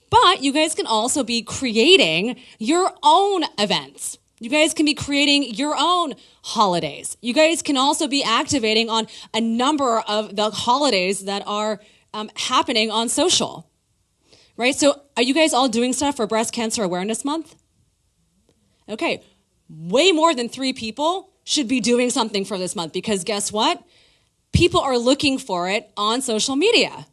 But you guys can also be creating your own events. You guys can be creating your own holidays. You guys can also be activating on a number of the holidays that are happening on social, right? So are you guys all doing stuff for Breast Cancer Awareness Month? Okay, way more than 3 people should be doing something for this month, because guess what? People are looking for it on social media.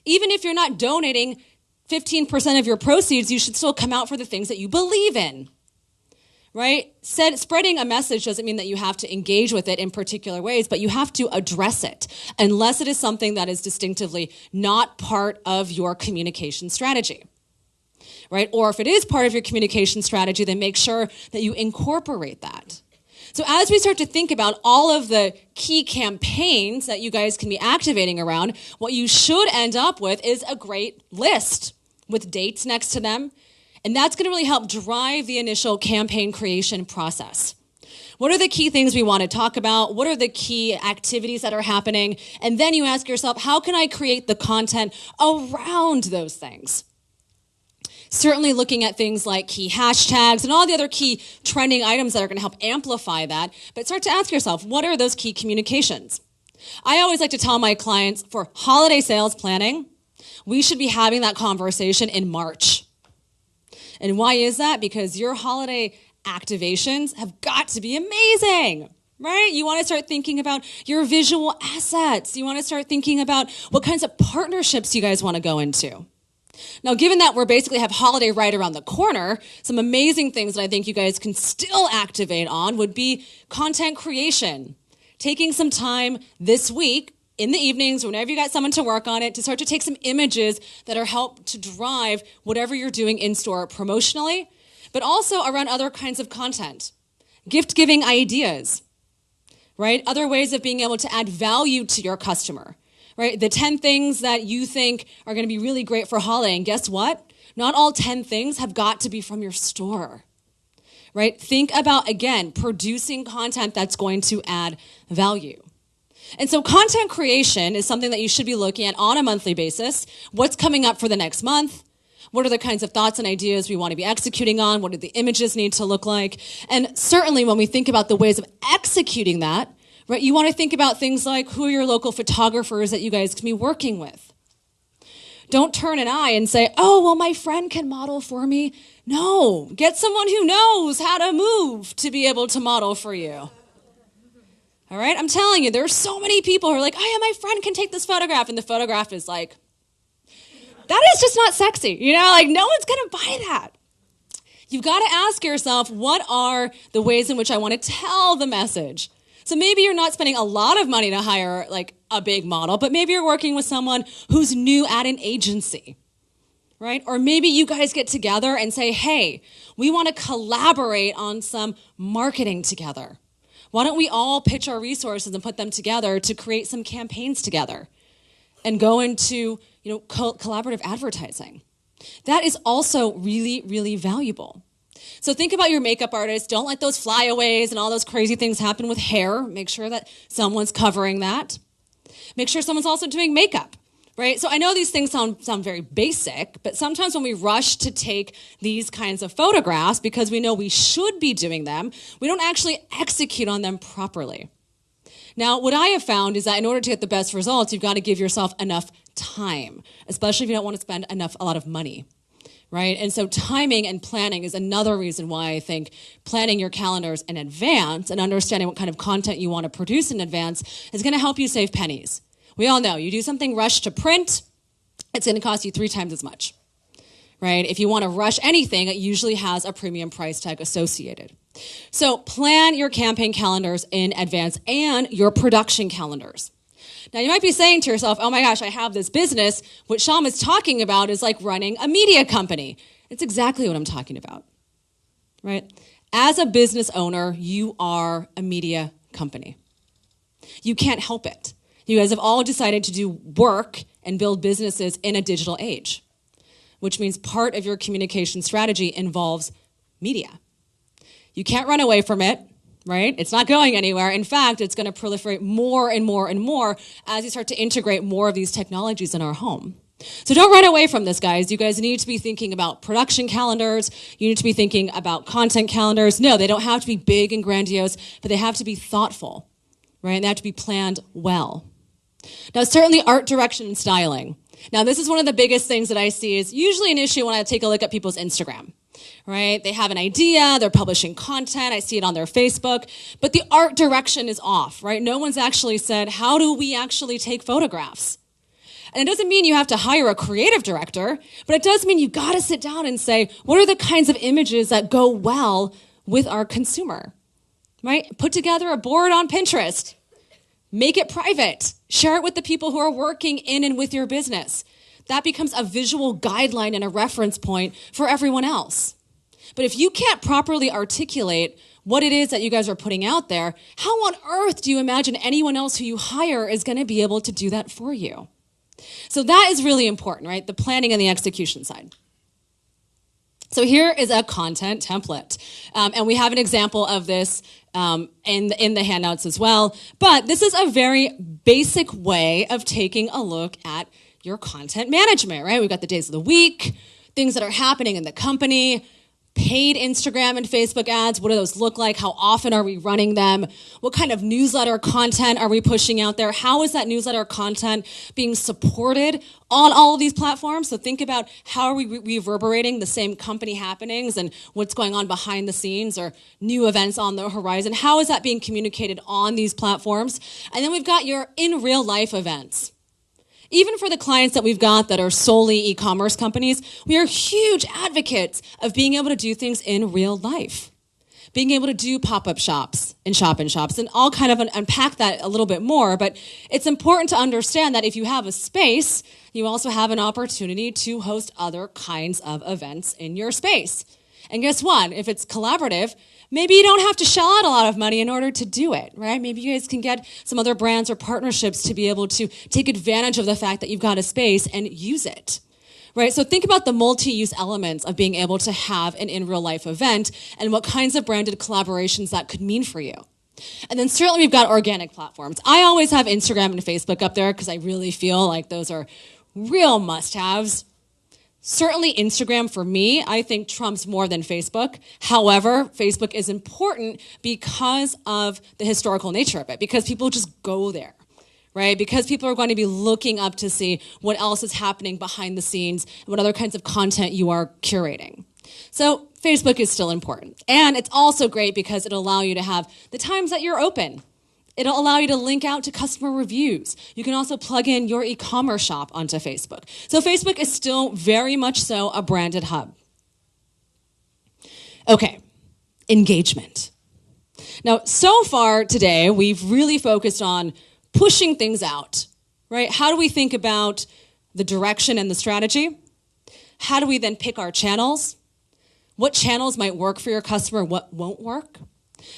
Even if you're not donating 15% of your proceeds, you should still come out for the things that you believe in, right? Spreading a message doesn't mean that you have to engage with it in particular ways, but you have to address it, unless it is something that is distinctively not part of your communication strategy, right? Or if it is part of your communication strategy, then make sure that you incorporate that. So as we start to think about all of the key campaigns that you guys can be activating around, what you should end up with is a great list with dates next to them. And that's going to really help drive the initial campaign creation process. What are the key things we want to talk about? What are the key activities that are happening? And then you ask yourself, how can I create the content around those things? Certainly looking at things like key hashtags and all the other key trending items that are going to help amplify that. But start to ask yourself, what are those key communications? I always like to tell my clients, for holiday sales planning, we should be having that conversation in March. And why is that? Because your holiday activations have got to be amazing, right? You want to start thinking about your visual assets. You want to start thinking about what kinds of partnerships you guys want to go into. Now, given that we're basically have holiday right around the corner, some amazing things that I think you guys can still activate on would be content creation. Taking some time this week in the evenings, whenever you got someone to work on it, to start to take some images that are help to drive whatever you're doing in store promotionally, but also around other kinds of content. Gift giving ideas, right? Other ways of being able to add value to your customer, right? The 10 things that you think are going to be really great for holiday. And guess what? Not all 10 things have got to be from your store, right? Think about, again, producing content that's going to add value. And so content creation is something that you should be looking at on a monthly basis. What's coming up for the next month? What are the kinds of thoughts and ideas we want to be executing on? What do the images need to look like? And certainly when we think about the ways of executing that, right, you want to think about things like who are your local photographers that you guys can be working with. Don't turn an eye and say, oh, well, my friend can model for me. No, get someone who knows how to move to be able to model for you. All right, I'm telling you, there are so many people who are like, oh yeah, my friend can take this photograph. And the photograph is like, that is just not sexy. You know, like no one's going to buy that. You've got to ask yourself, what are the ways in which I want to tell the message? So maybe you're not spending a lot of money to hire like a big model, but maybe you're working with someone who's new at an agency, right? Or maybe you guys get together and say, hey, we want to collaborate on some marketing together. Why don't we all pitch our resources and put them together to create some campaigns together and go into, collaborative advertising? That is also really, really valuable. So think about your makeup artist. Don't let those flyaways and all those crazy things happen with hair. Make sure that someone's covering that. Make sure someone's also doing makeup, right? So I know these things sound very basic, but sometimes when we rush to take these kinds of photographs because we know we should be doing them, we don't actually execute on them properly. Now, what I have found is that in order to get the best results, you've got to give yourself enough time, especially if you don't want to spend a lot of money, right? And so timing and planning is another reason why I think planning your calendars in advance and understanding what kind of content you want to produce in advance is going to help you save pennies. We all know you do something rushed to print, it's going to cost you 3 times as much, right? If you want to rush anything, it usually has a premium price tag associated. So plan your campaign calendars in advance and your production calendars. Now, you might be saying to yourself, oh my gosh, I have this business. What Sham is talking about is like running a media company. It's exactly what I'm talking about, right? As a business owner, you are a media company. You can't help it. You guys have all decided to do work and build businesses in a digital age, which means part of your communication strategy involves media. You can't run away from it. Right? It's not going anywhere. In fact, it's going to proliferate more and more and more as you start to integrate more of these technologies in our home. So don't run away from this, guys. You guys need to be thinking about production calendars. You need to be thinking about content calendars. No, they don't have to be big and grandiose, but they have to be thoughtful, right? And they have to be planned well. Now, certainly art direction and styling. Now, this is one of the biggest things that I see is usually an issue when I take a look at people's Instagram. Right? They have an idea, they're publishing content, I see it on their Facebook, but the art direction is off, right? No one's actually said, how do we actually take photographs? And it doesn't mean you have to hire a creative director, but it does mean you got to sit down and say, what are the kinds of images that go well with our consumer, right? Put together a board on Pinterest, make it private, share it with the people who are working in and with your business. That becomes a visual guideline and a reference point for everyone else. But if you can't properly articulate what it is that you guys are putting out there, how on earth do you imagine anyone else who you hire is going to be able to do that for you? So that is really important, right? The planning and the execution side. So here is a content template. And we have an example of this in the handouts as well. But this is a very basic way of taking a look at your content management, right? We've got the days of the week, things that are happening in the company, paid Instagram and Facebook ads. What do those look like? How often are we running them? What kind of newsletter content are we pushing out there? How is that newsletter content being supported on all of these platforms? So think about how are we reverberating the same company happenings and what's going on behind the scenes or new events on the horizon. How is that being communicated on these platforms? And then we've got your in real life events. Even for the clients that we've got that are solely e-commerce companies, we are huge advocates of being able to do things in real life. Being able to do pop-up shops and shop-in-shops, and I'll kind of unpack that a little bit more, but it's important to understand that if you have a space, you also have an opportunity to host other kinds of events in your space. And guess what? If it's collaborative, maybe you don't have to shell out a lot of money in order to do it, right? Maybe you guys can get some other brands or partnerships to be able to take advantage of the fact that you've got a space and use it, right? So think about the multi-use elements of being able to have an in-real-life event and what kinds of branded collaborations that could mean for you. And then certainly we've got organic platforms. I always have Instagram and Facebook up there because I really feel like those are real must-haves. Certainly Instagram for me, I think trumps more than Facebook. However, Facebook is important because of the historical nature of it, because people just go there, right? Because people are going to be looking up to see what else is happening behind the scenes and what other kinds of content you are curating. So Facebook is still important. And it's also great because it'll allow you to have the times that you're open. It'll allow you to link out to customer reviews. You can also plug in your e-commerce shop onto Facebook. So Facebook is still very much so a branded hub. Okay, engagement. Now, so far today, we've really focused on pushing things out, right? How do we think about the direction and the strategy? How do we then pick our channels? What channels might work for your customer, what won't work?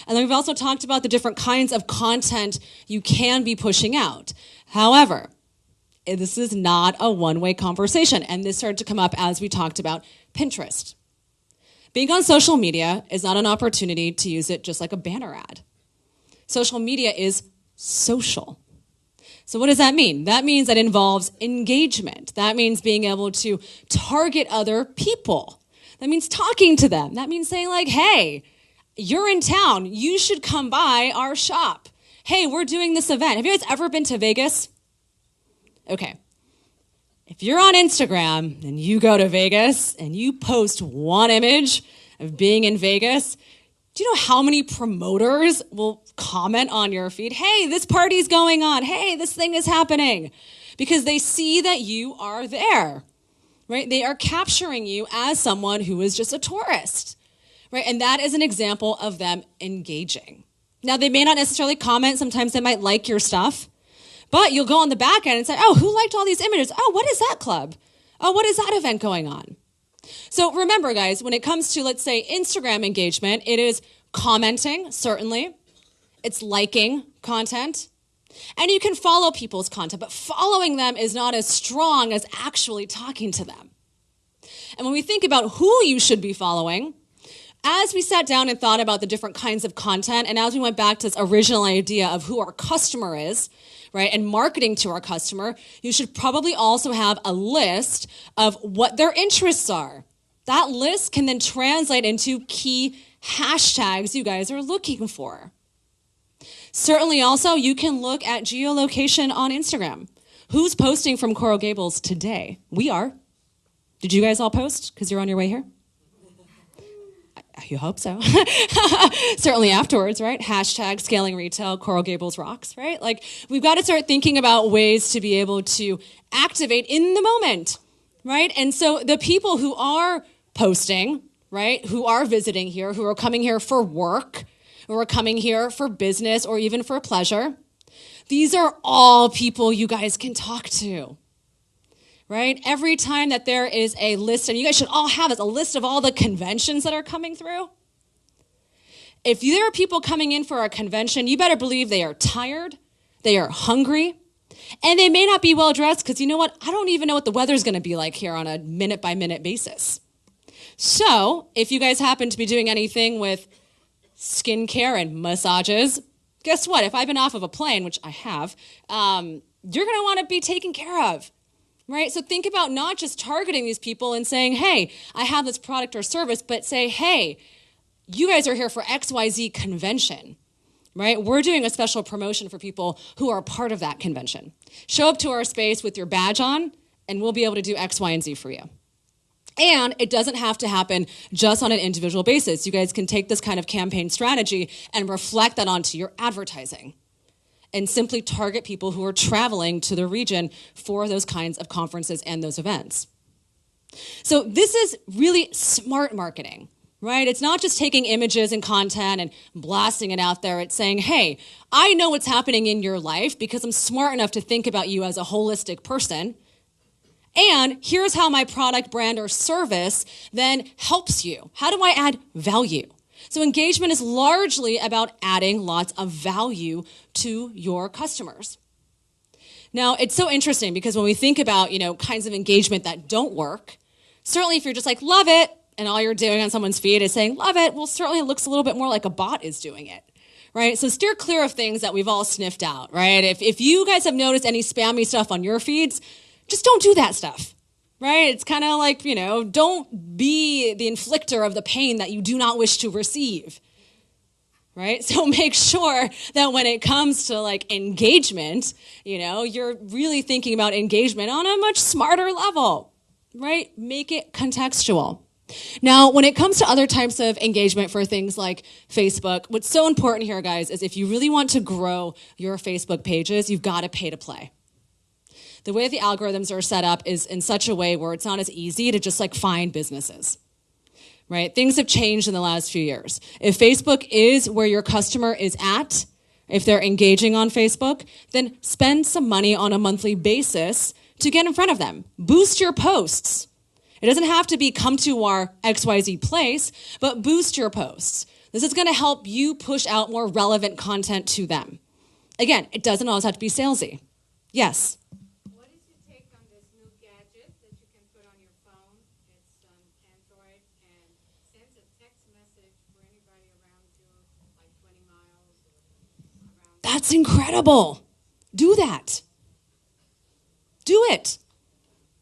And then we've also talked about the different kinds of content you can be pushing out. However, this is not a one-way conversation, and this started to come up as we talked about Pinterest. Being on social media is not an opportunity to use it just like a banner ad. Social media is social. So what does that mean? That means that involves engagement. That means being able to target other people. That means talking to them. That means saying like, hey, you're in town. You should come by our shop. Hey, we're doing this event. Have you guys ever been to Vegas? Okay. If If you're on Instagram and you go to Vegas and you post one image of being in Vegas, do you know how many promoters will comment on your feed? Hey, this party's going on. Hey, this thing is happening. Because they see that you are there, right? They are capturing you as someone who is just a tourist, right? And that is an example of them engaging. Now, they may not necessarily comment. Sometimes they might like your stuff. But you'll go on the back end and say, oh, who liked all these images? Oh, what is that club? Oh, what is that event going on? So remember, guys, when it comes to, let's say, Instagram engagement, it is commenting, certainly. It's liking content. And you can follow people's content, but following them is not as strong as actually talking to them. And when we think about who you should be following, as we sat down and thought about the different kinds of content, and as we went back to this original idea of who our customer is, right, and marketing to our customer, you should probably also have a list of what their interests are. That list can then translate into key hashtags you guys are looking for. Certainly also, you can look at geolocation on Instagram. Who's posting from Coral Gables today? We are. Did you guys all post because you're on your way here? You hope so. Certainly afterwards, right? Hashtag scaling retail, Coral Gables rocks, right? Like, we've got to start thinking about ways to be able to activate in the moment, right? And so the people who are posting, right, who are visiting here, who are coming here for work, who are coming here for business or even for pleasure, these are all people you guys can talk to. Right? Every time that there is a list, and you guys should all have a list of all the conventions that are coming through. If there are people coming in for a convention, you better believe they are tired, they are hungry, and they may not be well dressed because you know what? I don't even know what the weather's going to be like here on a minute-by-minute basis. So if you guys happen to be doing anything with skincare and massages, guess what? If I've been off of a plane, which I have, you're going to want to be taken care of. Right? So think about not just targeting these people and saying, hey, I have this product or service, but say, hey, you guys are here for XYZ convention, right? We're doing a special promotion for people who are part of that convention. Show up to our space with your badge on, and we'll be able to do X, Y, and Z for you. And it doesn't have to happen just on an individual basis. You guys can take this kind of campaign strategy and reflect that onto your advertising, and simply target people who are traveling to the region for those kinds of conferences and those events. So this is really smart marketing, right? It's not just taking images and content and blasting it out there. It's saying, hey, I know what's happening in your life because I'm smart enough to think about you as a holistic person. And here's how my product, brand, or service then helps you. How do I add value? So engagement is largely about adding lots of value to your customers. Now, it's so interesting because when we think about, kinds of engagement that don't work, certainly if you're just like, love it, and all you're doing on someone's feed is saying, love it, well, certainly it looks a little bit more like a bot is doing it, right? So steer clear of things that we've all sniffed out, right? If you guys have noticed any spammy stuff on your feeds, just don't do that stuff. Right? It's kind of like, don't be the inflictor of the pain that you do not wish to receive. Right? So make sure that when it comes to engagement, you're really thinking about engagement on a much smarter level. Right? Make it contextual. Now, when it comes to other types of engagement for things like Facebook, what's so important here, guys, is if you really want to grow your Facebook pages, you've got to pay to play. The way the algorithms are set up is in such a way where it's not as easy to just find businesses, right? Things have changed in the last few years. If Facebook is where your customer is at, if they're engaging on Facebook, then spend some money on a monthly basis to get in front of them. Boost your posts. It doesn't have to be come to our XYZ place, but boost your posts. This is going to help you push out more relevant content to them. Again, it doesn't always have to be salesy. Yes? That's incredible. Do that. Do it.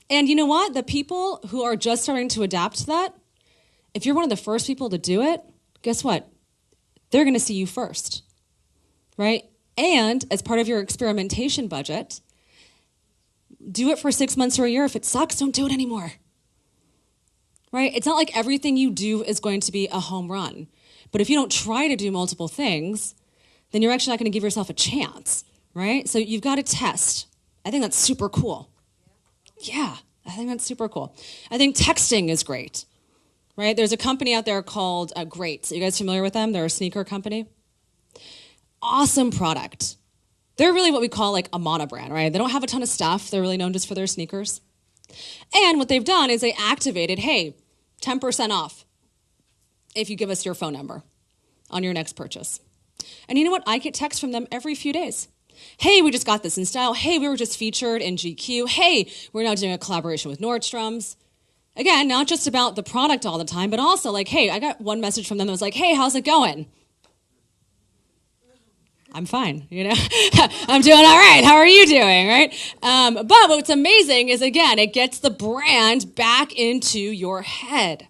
And you know what? The people who are just starting to adapt to that, if you're one of the first people to do it, guess what? They're going to see you first, right? And as part of your experimentation budget, do it for 6 months or a year. If it sucks, don't do it anymore. Right? It's not like everything you do is going to be a home run. But if you don't try to do multiple things, then you're actually not going to give yourself a chance, right? So you've got to test. I think that's super cool. Yeah, I think that's super cool. I think texting is great, right? There's a company out there called Great. Are you guys familiar with them? They're a sneaker company. Awesome product. They're really what we call like a mono brand, right? They don't have a ton of stuff. They're really known just for their sneakers. And what they've done is they activated, hey, 10% off if you give us your phone number on your next purchase. And you know what? I get texts from them every few days. Hey, we just got this in style. Hey, we were just featured in GQ. Hey, we're now doing a collaboration with Nordstrom's. Again, not just about the product all the time, but also like, hey, I got one message from them that was like, hey, how's it going? I'm fine, you know. I'm doing all right. How are you doing, right? But what's amazing is, again, it gets the brand back into your head,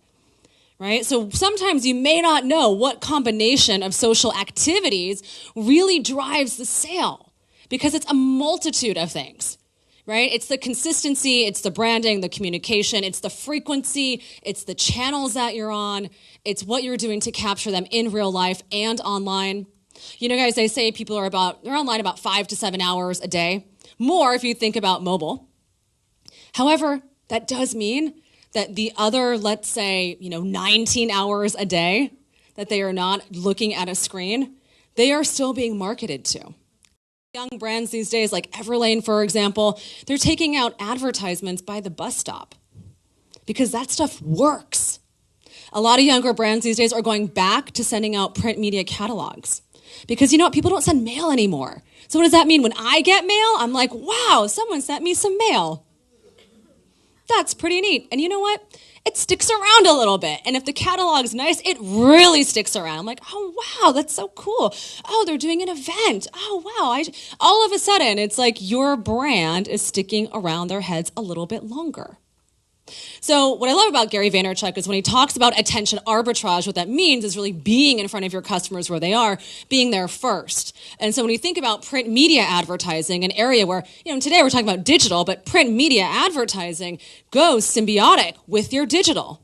right? So sometimes you may not know what combination of social activities really drives the sale because it's a multitude of things, right? It's the consistency, it's the branding, the communication, it's the frequency, it's the channels that you're on, it's what you're doing to capture them in real life and online. You know, guys, they say people they're online about 5 to 7 hours a day, more if you think about mobile. However, that does mean that the other, let's say, 19 hours a day that they are not looking at a screen, they are still being marketed to. Young brands these days, like Everlane, for example, they're taking out advertisements by the bus stop because that stuff works. A lot of younger brands these days are going back to sending out print media catalogs. Because you know what? People don't send mail anymore. So what does that mean? When I get mail, I'm like, wow, someone sent me some mail. That's pretty neat. And you know what? It sticks around a little bit. And if the catalog's nice, it really sticks around. I'm like, oh, wow, that's so cool. Oh, they're doing an event. Oh, wow. All of a sudden, it's like your brand is sticking around their heads a little bit longer. So what I love about Gary Vaynerchuk is when he talks about attention arbitrage, what that means is really being in front of your customers where they are, being there first. And so when you think about print media advertising, an area where, today we're talking about digital, but print media advertising goes symbiotic with your digital.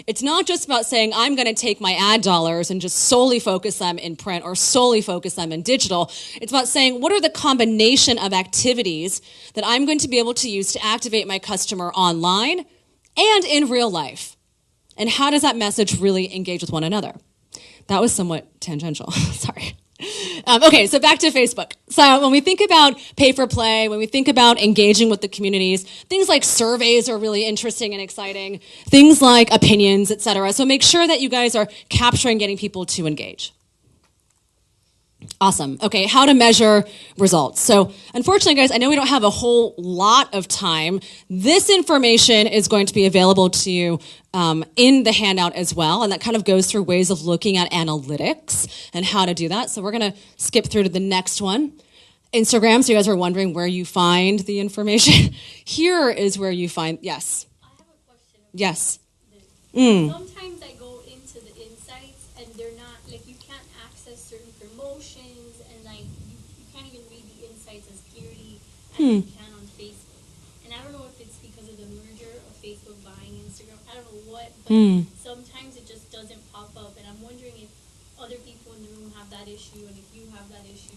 It's not just about saying, I'm going to take my ad dollars and just solely focus them in print or solely focus them in digital. It's about saying, what are the combination of activities that I'm going to be able to use to activate my customer online and in real life? And how does that message really engage with one another? That was somewhat tangential. Sorry. Okay, so back to Facebook. So when we think about pay for play, when we think about engaging with the communities, things like surveys are really interesting and exciting, things like opinions, etc. So make sure that you guys are capturing getting people to engage. Awesome. Okay, how to measure results. So unfortunately, guys, I know we don't have a whole lot of time. This information is going to be available to you in the handout as well, and that kind of goes through ways of looking at analytics and how to do that. So we're going to skip through to the next one. Instagram, so you guys are wondering where you find the information. Here is where you find, yes. I have a question. Yes. Sometimes I go into the insights and they're not, like you can't access certain promotions and like you can't even read the insights as clearly as you can on Facebook. And I don't know if it's because of the merger of Facebook buying Instagram. I don't know what, but sometimes it just doesn't pop up. And I'm wondering if other people in the room have that issue and if you have that issue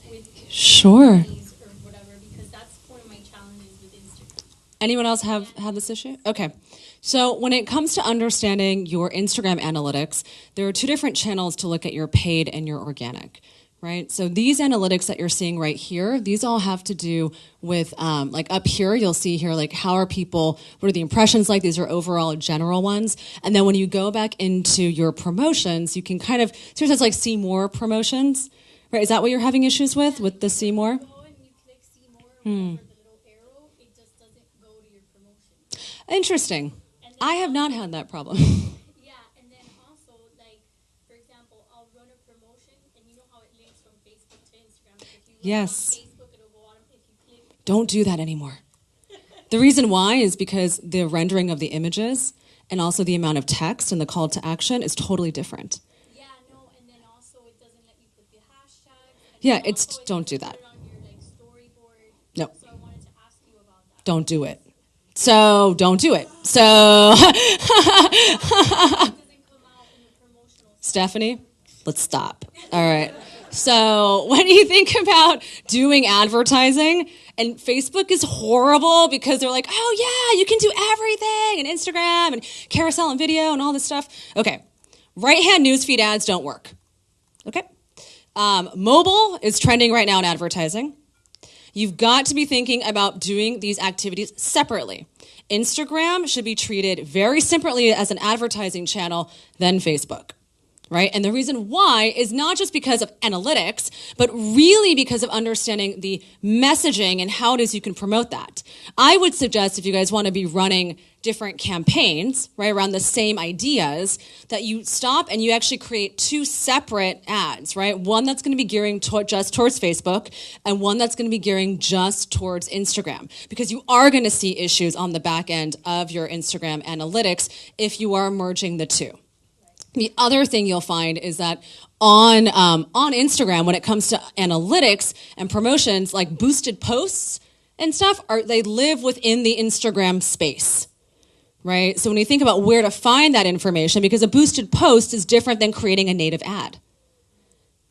with Sure. or whatever, because that's one of my challenges with Instagram. Anyone else have this issue? Okay. So when it comes to understanding your Instagram analytics, there are two different channels to look at your paid and your organic, right? So these analytics that you're seeing right here, these all have to do with, like up here, you'll see here, like how are people, what are the impressions like? These are overall general ones. And then when you go back into your promotions, you can kind of, sometimes like see more promotions, right? Is that what you're having issues with the see more? Go and you click see more, or whatever, the little arrow, it just doesn't go to your promotion. Interesting. I have not had that problem. Yeah, and then also, like, for example, I'll run a promotion, and you know how it links from Facebook to Instagram. If you run Yes. on Facebook, it'll go on. If you click, Don't do that anymore. The reason why is because the rendering of the images and also the amount of text and the call to action is totally different. yeah, no, and then also it doesn't let you put the hashtags. And Yeah, then it's also it don't do doesn't that. put it on your like storyboard. No. So I wanted to ask you don't do it. So don't do it. So Stephanie, let's stop. All right. So when you think about doing advertising, and Facebook is horrible because they're like, oh yeah, you can do everything, and Instagram and carousel and video and all this stuff. Okay. Right-hand newsfeed ads don't work. Okay. Mobile is trending right now in advertising. You've got to be thinking about doing these activities separately. Instagram should be treated very separately as an advertising channel than Facebook, right? And the reason why is not just because of analytics, but really because of understanding the messaging and how it is you can promote that. I would suggest if you guys want to be running different campaigns, right, around the same ideas, that you stop and you actually create two separate ads, right? One that's going to be gearing just towards Facebook and one that's going to be gearing just towards Instagram, because you are going to see issues on the back end of your Instagram analytics if you are merging the two. The other thing you'll find is that on Instagram, when it comes to analytics and promotions, like boosted posts and stuff, they live within the Instagram space, right? So when you think about where to find that information, because a boosted post is different than creating a native ad,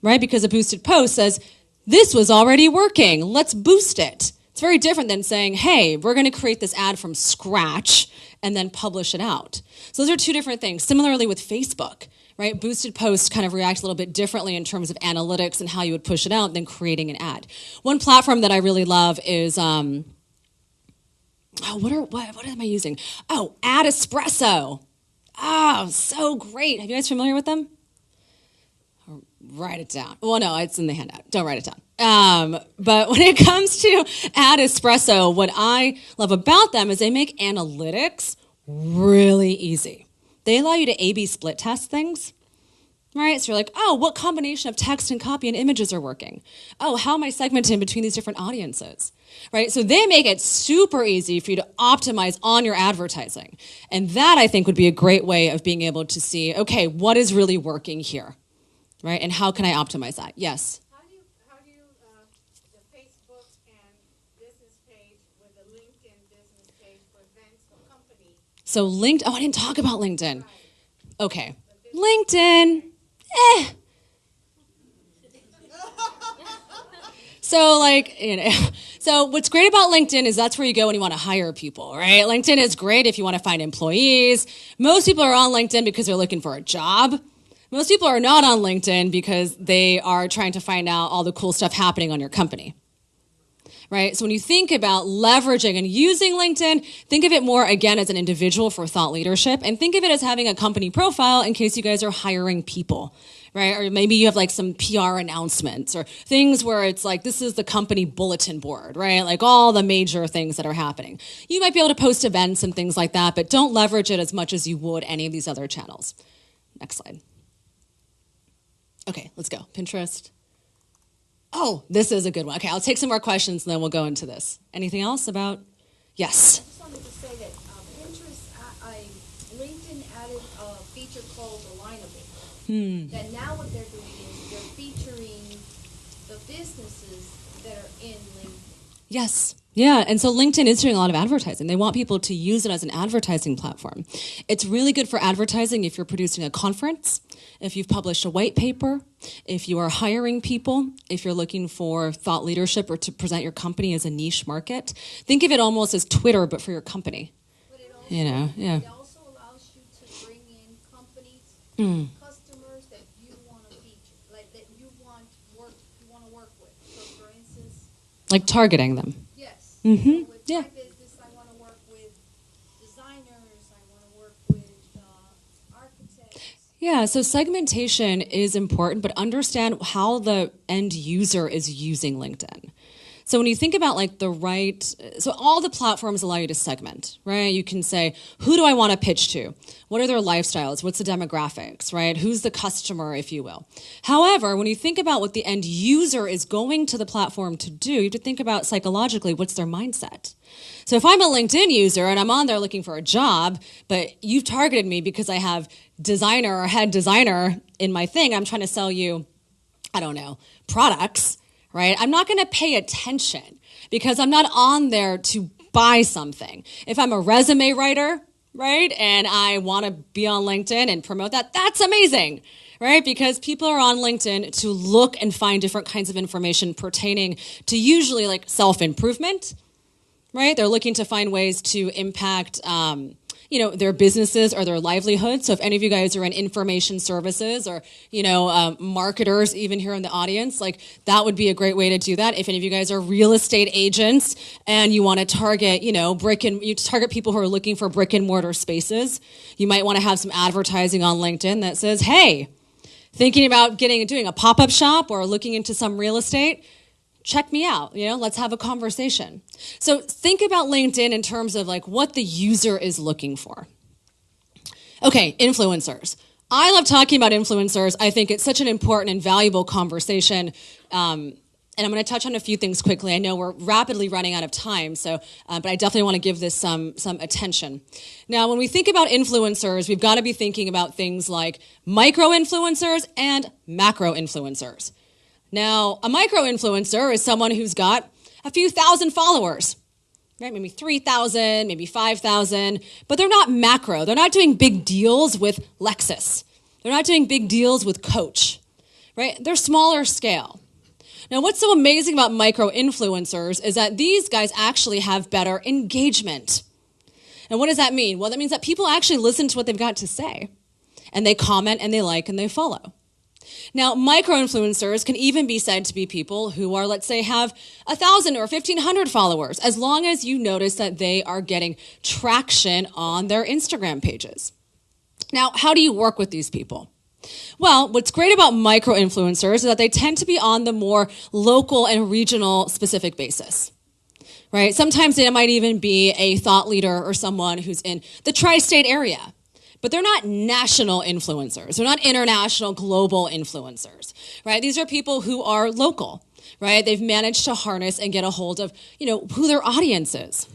right? Because a boosted post says, this was already working, let's boost it. It's very different than saying, hey, we're going to create this ad from scratch and then publish it out. So those are two different things. Similarly with Facebook, right? Boosted posts kind of react a little bit differently in terms of analytics and how you would push it out than creating an ad. One platform that I really love is, what am I using? Oh, Ad Espresso. Oh, so great. Have you guys familiar with them? Write it down. Well, no, it's in the handout. Don't write it down. But when it comes to Ad Espresso, what I love about them is they make analytics really easy. They allow you to A/B split test things, right? So you're like, oh, what combination of text and copy and images are working? Oh, how am I segmenting between these different audiences, right? So they make it super easy for you to optimize on your advertising. And that, I think, would be a great way of being able to see, okay, what is really working here, right? And how can I optimize that? Yes? How do you the Facebook and business page with the LinkedIn business page for events for company? So I didn't talk about LinkedIn. Okay. LinkedIn, So what's great about LinkedIn is that's where you go when you want to hire people, right? LinkedIn is great if you want to find employees. Most people are on LinkedIn because they're looking for a job. Most people are not on LinkedIn because they are trying to find out all the cool stuff happening on your company, right? So when you think about leveraging and using LinkedIn, think of it more, again, as an individual for thought leadership, and think of it as having a company profile in case you guys are hiring people, right? Or maybe you have like some PR announcements or things where it's like, this is the company bulletin board, right? Like all the major things that are happening. You might be able to post events and things like that, but don't leverage it as much as you would any of these other channels. Next slide. Okay, let's go. Pinterest. Oh, this is a good one. Okay, I'll take some more questions and then we'll go into this. Anything else about? Yes. I just wanted to say that Pinterest, LinkedIn added a feature called Alignable. That now what they're doing is they're featuring the businesses that are in LinkedIn. Yes. Yeah, and so LinkedIn is doing a lot of advertising. They want people to use it as an advertising platform. It's really good for advertising if you're producing a conference, if you've published a white paper, if you are hiring people, if you're looking for thought leadership or to present your company as a niche market. Think of it almost as Twitter, but for your company. But it also, Yeah. it also allows you to bring in companies, customers that you want to feature, like that you want to work with. So for instance, Like targeting them. yes. Mm-hmm. So with Yeah. my business, I want to work with designers, I want to work with architects. Yeah, so segmentation is important, but understand how the end user is using LinkedIn. So when you think about so all the platforms allow you to segment, right? You can say, who do I want to pitch to? What are their lifestyles? What's the demographics, right? Who's the customer, if you will? However, when you think about what the end user is going to the platform to do, you have to think about psychologically, what's their mindset? So if I'm a LinkedIn user and I'm on there looking for a job, but you've targeted me because I have designer or head designer in my thing, I'm trying to sell you, I don't know, products, right? I'm not going to pay attention because I'm not on there to buy something. If I'm a resume writer, right, and I want to be on LinkedIn and promote that, that's amazing, right? Because people are on LinkedIn to look and find different kinds of information pertaining to usually like self-improvement, right? They're looking to find ways to impact, their businesses or their livelihood. So if any of you guys are in information services or, marketers, even here in the audience, like that would be a great way to do that. If any of you guys are real estate agents and you want to target, you target people who are looking for brick and mortar spaces, you might want to have some advertising on LinkedIn that says, hey, thinking about doing a pop-up shop or looking into some real estate, check me out, let's have a conversation. So think about LinkedIn in terms of like what the user is looking for. Okay, influencers. I love talking about influencers. I think it's such an important and valuable conversation. And I'm going to touch on a few things quickly. I know we're rapidly running out of time, but I definitely want to give this some attention. Now, when we think about influencers, we've got to be thinking about things like micro-influencers and macro-influencers. Now, a micro-influencer is someone who's got a few thousand followers, right? Maybe 3,000, maybe 5,000, but they're not macro. They're not doing big deals with Lexus. They're not doing big deals with Coach, right? They're smaller scale. Now, what's so amazing about micro-influencers is that these guys actually have better engagement. And what does that mean? Well, that means that people actually listen to what they've got to say, and they comment, and they like, and they follow. Now, micro-influencers can even be said to be people who are, let's say, have 1,000 or 1,500 followers, as long as you notice that they are getting traction on their Instagram pages. Now, how do you work with these people? Well, what's great about micro-influencers is that they tend to be on the more local and regional specific basis, right? Sometimes they might even be a thought leader or someone who's in the tri-state area. But they're not national influencers. They're not international, global influencers, right? These are people who are local, right? They've managed to harness and get a hold of, who their audience is.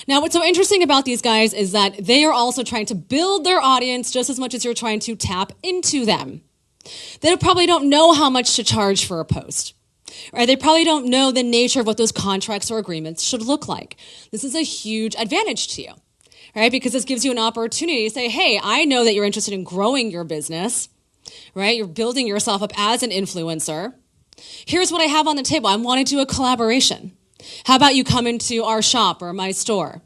Now, what's so interesting about these guys is that they are also trying to build their audience just as much as you're trying to tap into them. They probably don't know how much to charge for a post, right? They probably don't know the nature of what those contracts or agreements should look like. This is a huge advantage to you. Right? Because this gives you an opportunity to say, hey, I know that you're interested in growing your business, right? You're building yourself up as an influencer. Here's what I have on the table. I want to do a collaboration. How about you come into our shop or my store,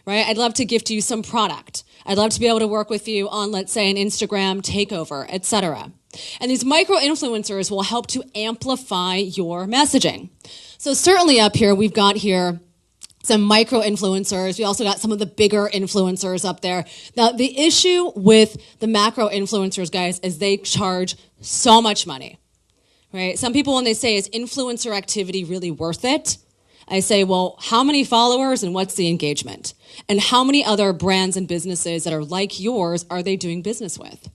right? I'd love to gift you some product. I'd love to be able to work with you on, let's say, an Instagram takeover, etc. And these micro-influencers will help to amplify your messaging. So certainly up here, we've got here some micro-influencers. We also got some of the bigger influencers up there. Now, the issue with the macro-influencers, guys, is they charge so much money, right? Some people, when they say, is influencer activity really worth it? I say, well, how many followers and what's the engagement? And how many other brands and businesses that are like yours are they doing business with?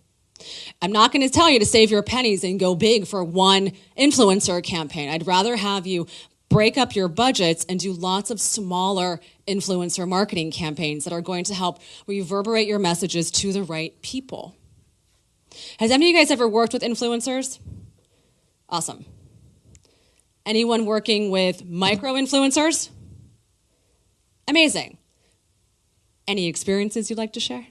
I'm not going to tell you to save your pennies and go big for one influencer campaign. I'd rather have you break up your budgets and do lots of smaller influencer marketing campaigns that are going to help reverberate your messages to the right people. Has any of you guys ever worked with influencers? Awesome. Anyone working with micro-influencers? Amazing. Any experiences you'd like to share?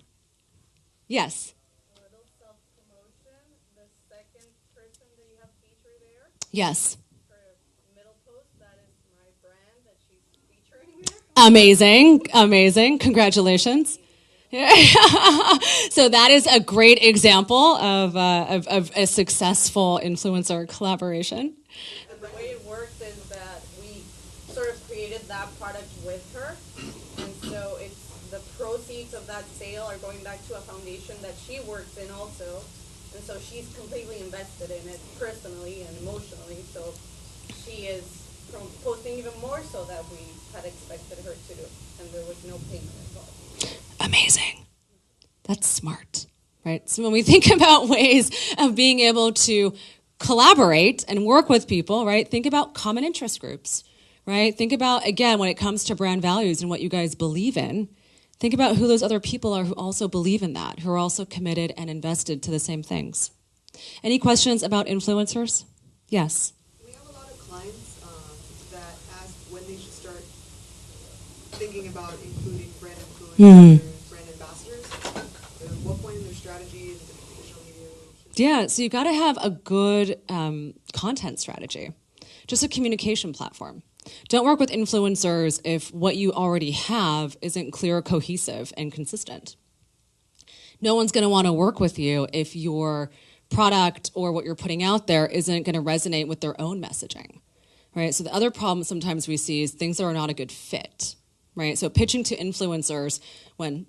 Yes. A little self-promotion. The second person that you have featured there. Yes. Amazing. Congratulations. So that is a great example of a successful influencer collaboration. And the way it works is that we sort of created that product with her. And so it's the proceeds of that sale are going back to a foundation that she works in also. And so she's completely invested in it personally and emotionally. So she is posting even more so that we had expected her to do, and there was no payment involved. Amazing. That's smart, right? So when we think about ways of being able to collaborate and work with people, right, think about common interest groups, right? Think about, again, when it comes to brand values and what you guys believe in, think about who those other people are who also believe in that, who are also committed and invested to the same things. Any questions about influencers? Yes. We have a lot of clients that ask when they should start thinking about including brand influencers, brand ambassadors? At what point in their strategy is digital media? Yeah, so you got to have a good content strategy, just a communication platform. Don't work with influencers if what you already have isn't clear, cohesive, and consistent. No one's going to want to work with you if your product or what you're putting out there isn't going to resonate with their own messaging, right? So the other problem sometimes we see is things that are not a good fit, right? So pitching to influencers when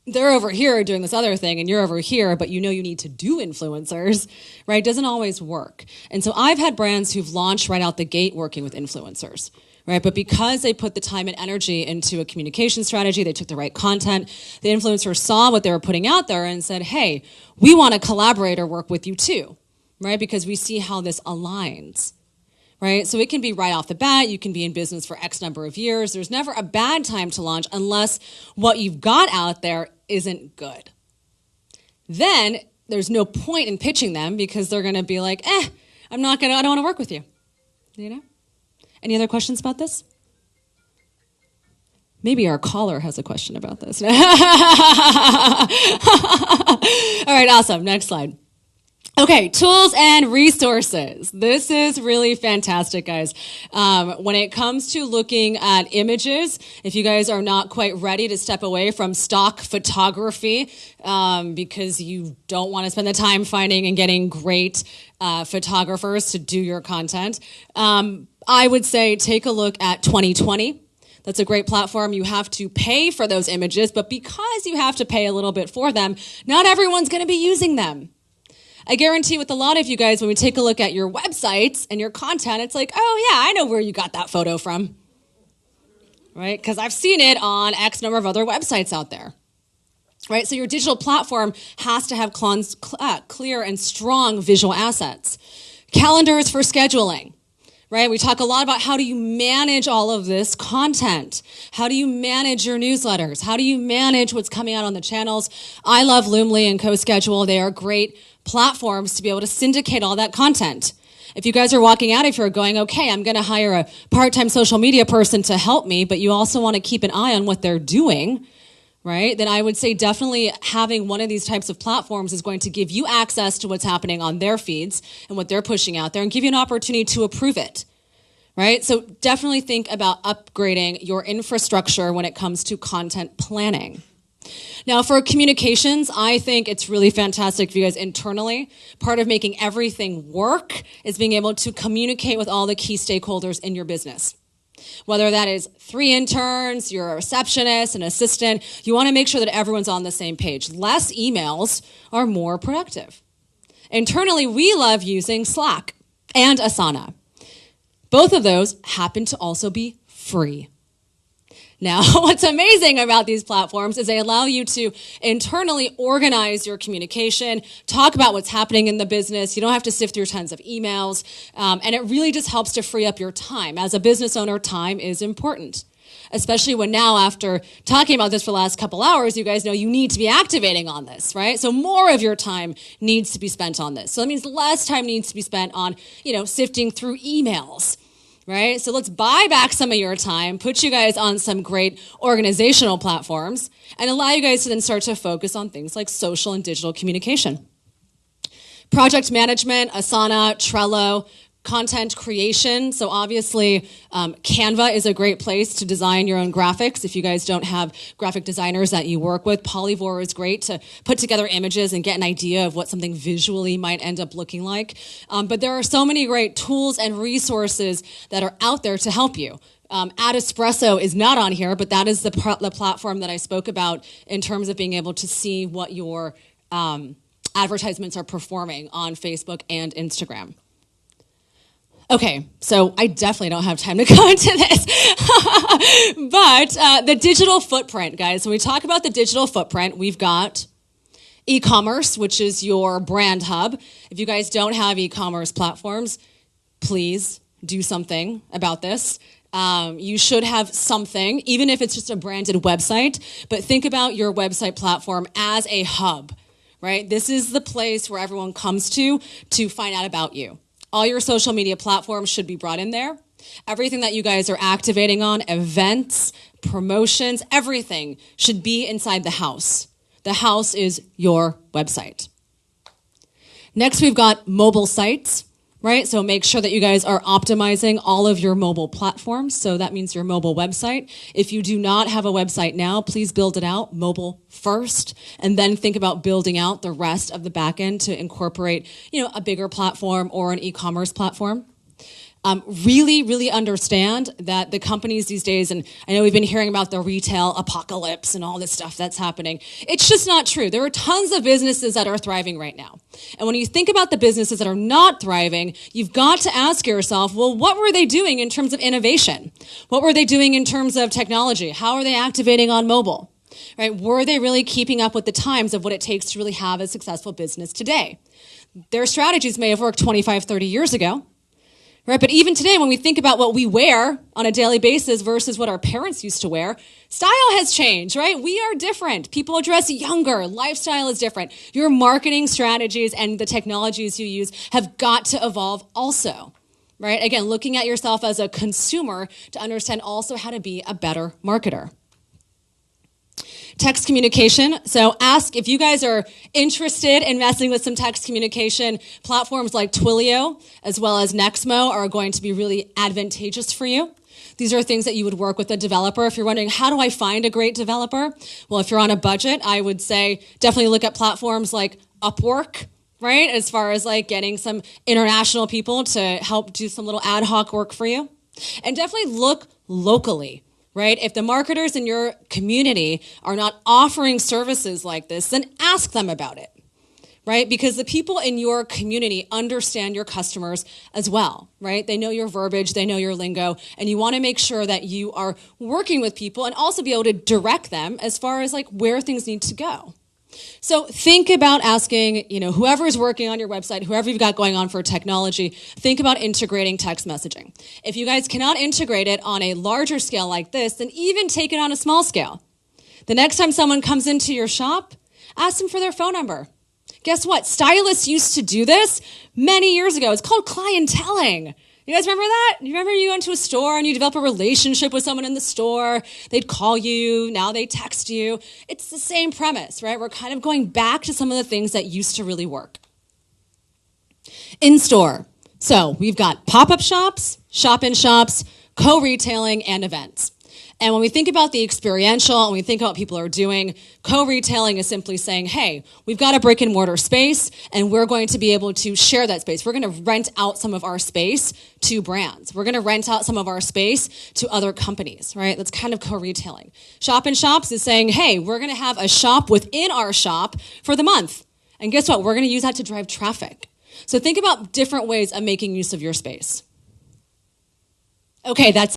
they're over here doing this other thing and you're over here, but you know you need to do influencers, right? Doesn't always work. And so I've had brands who've launched right out the gate working with influencers, right? But because they put the time and energy into a communication strategy, they took the right content, the influencers saw what they were putting out there and said, hey, we want to collaborate or work with you too, right? Because we see how this aligns. Right? So it can be right off the bat. You can be in business for X number of years. There's never a bad time to launch unless what you've got out there isn't good. Then there's no point in pitching them because they're going to be like, I don't want to work with you. You know? Any other questions about this? Maybe our caller has a question about this. All right, awesome. Next slide. Okay, tools and resources. This is really fantastic, guys. When it comes to looking at images, if you guys are not quite ready to step away from stock photography because you don't want to spend the time finding and getting great photographers to do your content, I would say take a look at 2020. That's a great platform. You have to pay for those images, but because you have to pay a little bit for them, not everyone's going to be using them. I guarantee with a lot of you guys, when we take a look at your websites and your content, it's like, oh yeah, I know where you got that photo from, right? Because I've seen it on X number of other websites out there, right? So your digital platform has to have clear and strong visual assets. Calendars for scheduling, right? We talk a lot about how do you manage all of this content? How do you manage your newsletters? How do you manage what's coming out on the channels? I love Loomly and CoSchedule. They are great platforms to be able to syndicate all that content. If you guys are walking out, if you're going, okay, I'm going to hire a part-time social media person to help me, but you also want to keep an eye on what they're doing, right? Then I would say definitely having one of these types of platforms is going to give you access to what's happening on their feeds and what they're pushing out there and give you an opportunity to approve it, right? So definitely think about upgrading your infrastructure when it comes to content planning. Now, for communications, I think it's really fantastic for you guys internally. Part of making everything work is being able to communicate with all the key stakeholders in your business. Whether that is 3 interns, you're a receptionist, an assistant, you want to make sure that everyone's on the same page. Less emails are more productive. Internally, we love using Slack and Asana. Both of those happen to also be free. Now, what's amazing about these platforms is they allow you to internally organize your communication, talk about what's happening in the business. You don't have to sift through tons of emails, and it really just helps to free up your time. As a business owner, time is important, especially when now, after talking about this for the last couple hours, you guys know you need to be activating on this, right? So more of your time needs to be spent on this. So that means less time needs to be spent on, sifting through emails. Right? So let's buy back some of your time, put you guys on some great organizational platforms, and allow you guys to then start to focus on things like social and digital communication. Project management, Asana, Trello, content creation. So obviously, Canva is a great place to design your own graphics. If you guys don't have graphic designers that you work with, Polyvore is great to put together images and get an idea of what something visually might end up looking like. But there are so many great tools and resources that are out there to help you. Adespresso is not on here, but that is the platform that I spoke about in terms of being able to see what your advertisements are performing on Facebook and Instagram. Okay, so I definitely don't have time to go into this. But the digital footprint, guys, when we talk about the digital footprint, we've got e-commerce, which is your brand hub. If you guys don't have e-commerce platforms, please do something about this. You should have something, even if it's just a branded website, but think about your website platform as a hub, right? This is the place where everyone comes to find out about you. All your social media platforms should be brought in there. Everything that you guys are activating on, events, promotions, everything should be inside the house. The house is your website. Next, we've got mobile sites, right? So make sure that you guys are optimizing all of your mobile platforms. So that means your mobile website. If you do not have a website now, please build it out mobile first, and then think about building out the rest of the back end to incorporate, a bigger platform or an e-commerce platform. Really understand that the companies these days, and I know we've been hearing about the retail apocalypse and all this stuff that's happening. It's just not true. There are tons of businesses that are thriving right now. And when you think about the businesses that are not thriving, you've got to ask yourself, well, what were they doing in terms of innovation? What were they doing in terms of technology? How are they activating on mobile? Right? Were they really keeping up with the times of what it takes to really have a successful business today? Their strategies may have worked 25, 30 years ago. Right, but even today, when we think about what we wear on a daily basis versus what our parents used to wear, style has changed, right? We are different. People dress younger. Lifestyle is different. Your marketing strategies and the technologies you use have got to evolve also, right? Again, looking at yourself as a consumer to understand also how to be a better marketer. Text communication. So ask if you guys are interested in messing with some text communication. Platforms like Twilio as well as Nexmo are going to be really advantageous for you. These are things that you would work with a developer. If you're wondering, how do I find a great developer? Well, if you're on a budget, I would say definitely look at platforms like Upwork, right? As far as like getting some international people to help do some little ad hoc work for you. And definitely look locally. Right? If the marketers in your community are not offering services like this, then ask them about it, right? Because the people in your community understand your customers as well, right? They know your verbiage, they know your lingo, and you want to make sure that you are working with people and also be able to direct them as far as like where things need to go. So think about asking, whoever is working on your website, whoever you've got going on for technology, think about integrating text messaging. If you guys cannot integrate it on a larger scale like this, then even take it on a small scale. The next time someone comes into your shop, ask them for their phone number. Guess what? Stylists used to do this many years ago. It's called clienteling. You guys remember that? You remember you went to a store and you develop a relationship with someone in the store. They'd call you. Now they text you. It's the same premise, right? We're kind of going back to some of the things that used to really work. In-store. So we've got pop-up shops, shop-in-shops, co-retailing, and events. And when we think about the experiential and we think about what people are doing, co-retailing is simply saying, hey, we've got a brick and mortar space and we're going to be able to share that space. We're going to rent out some of our space to brands. We're going to rent out some of our space to other companies, right? That's kind of co-retailing. Shop in shops is saying, hey, we're going to have a shop within our shop for the month. And guess what? We're going to use that to drive traffic. So think about different ways of making use of your space. Okay, that's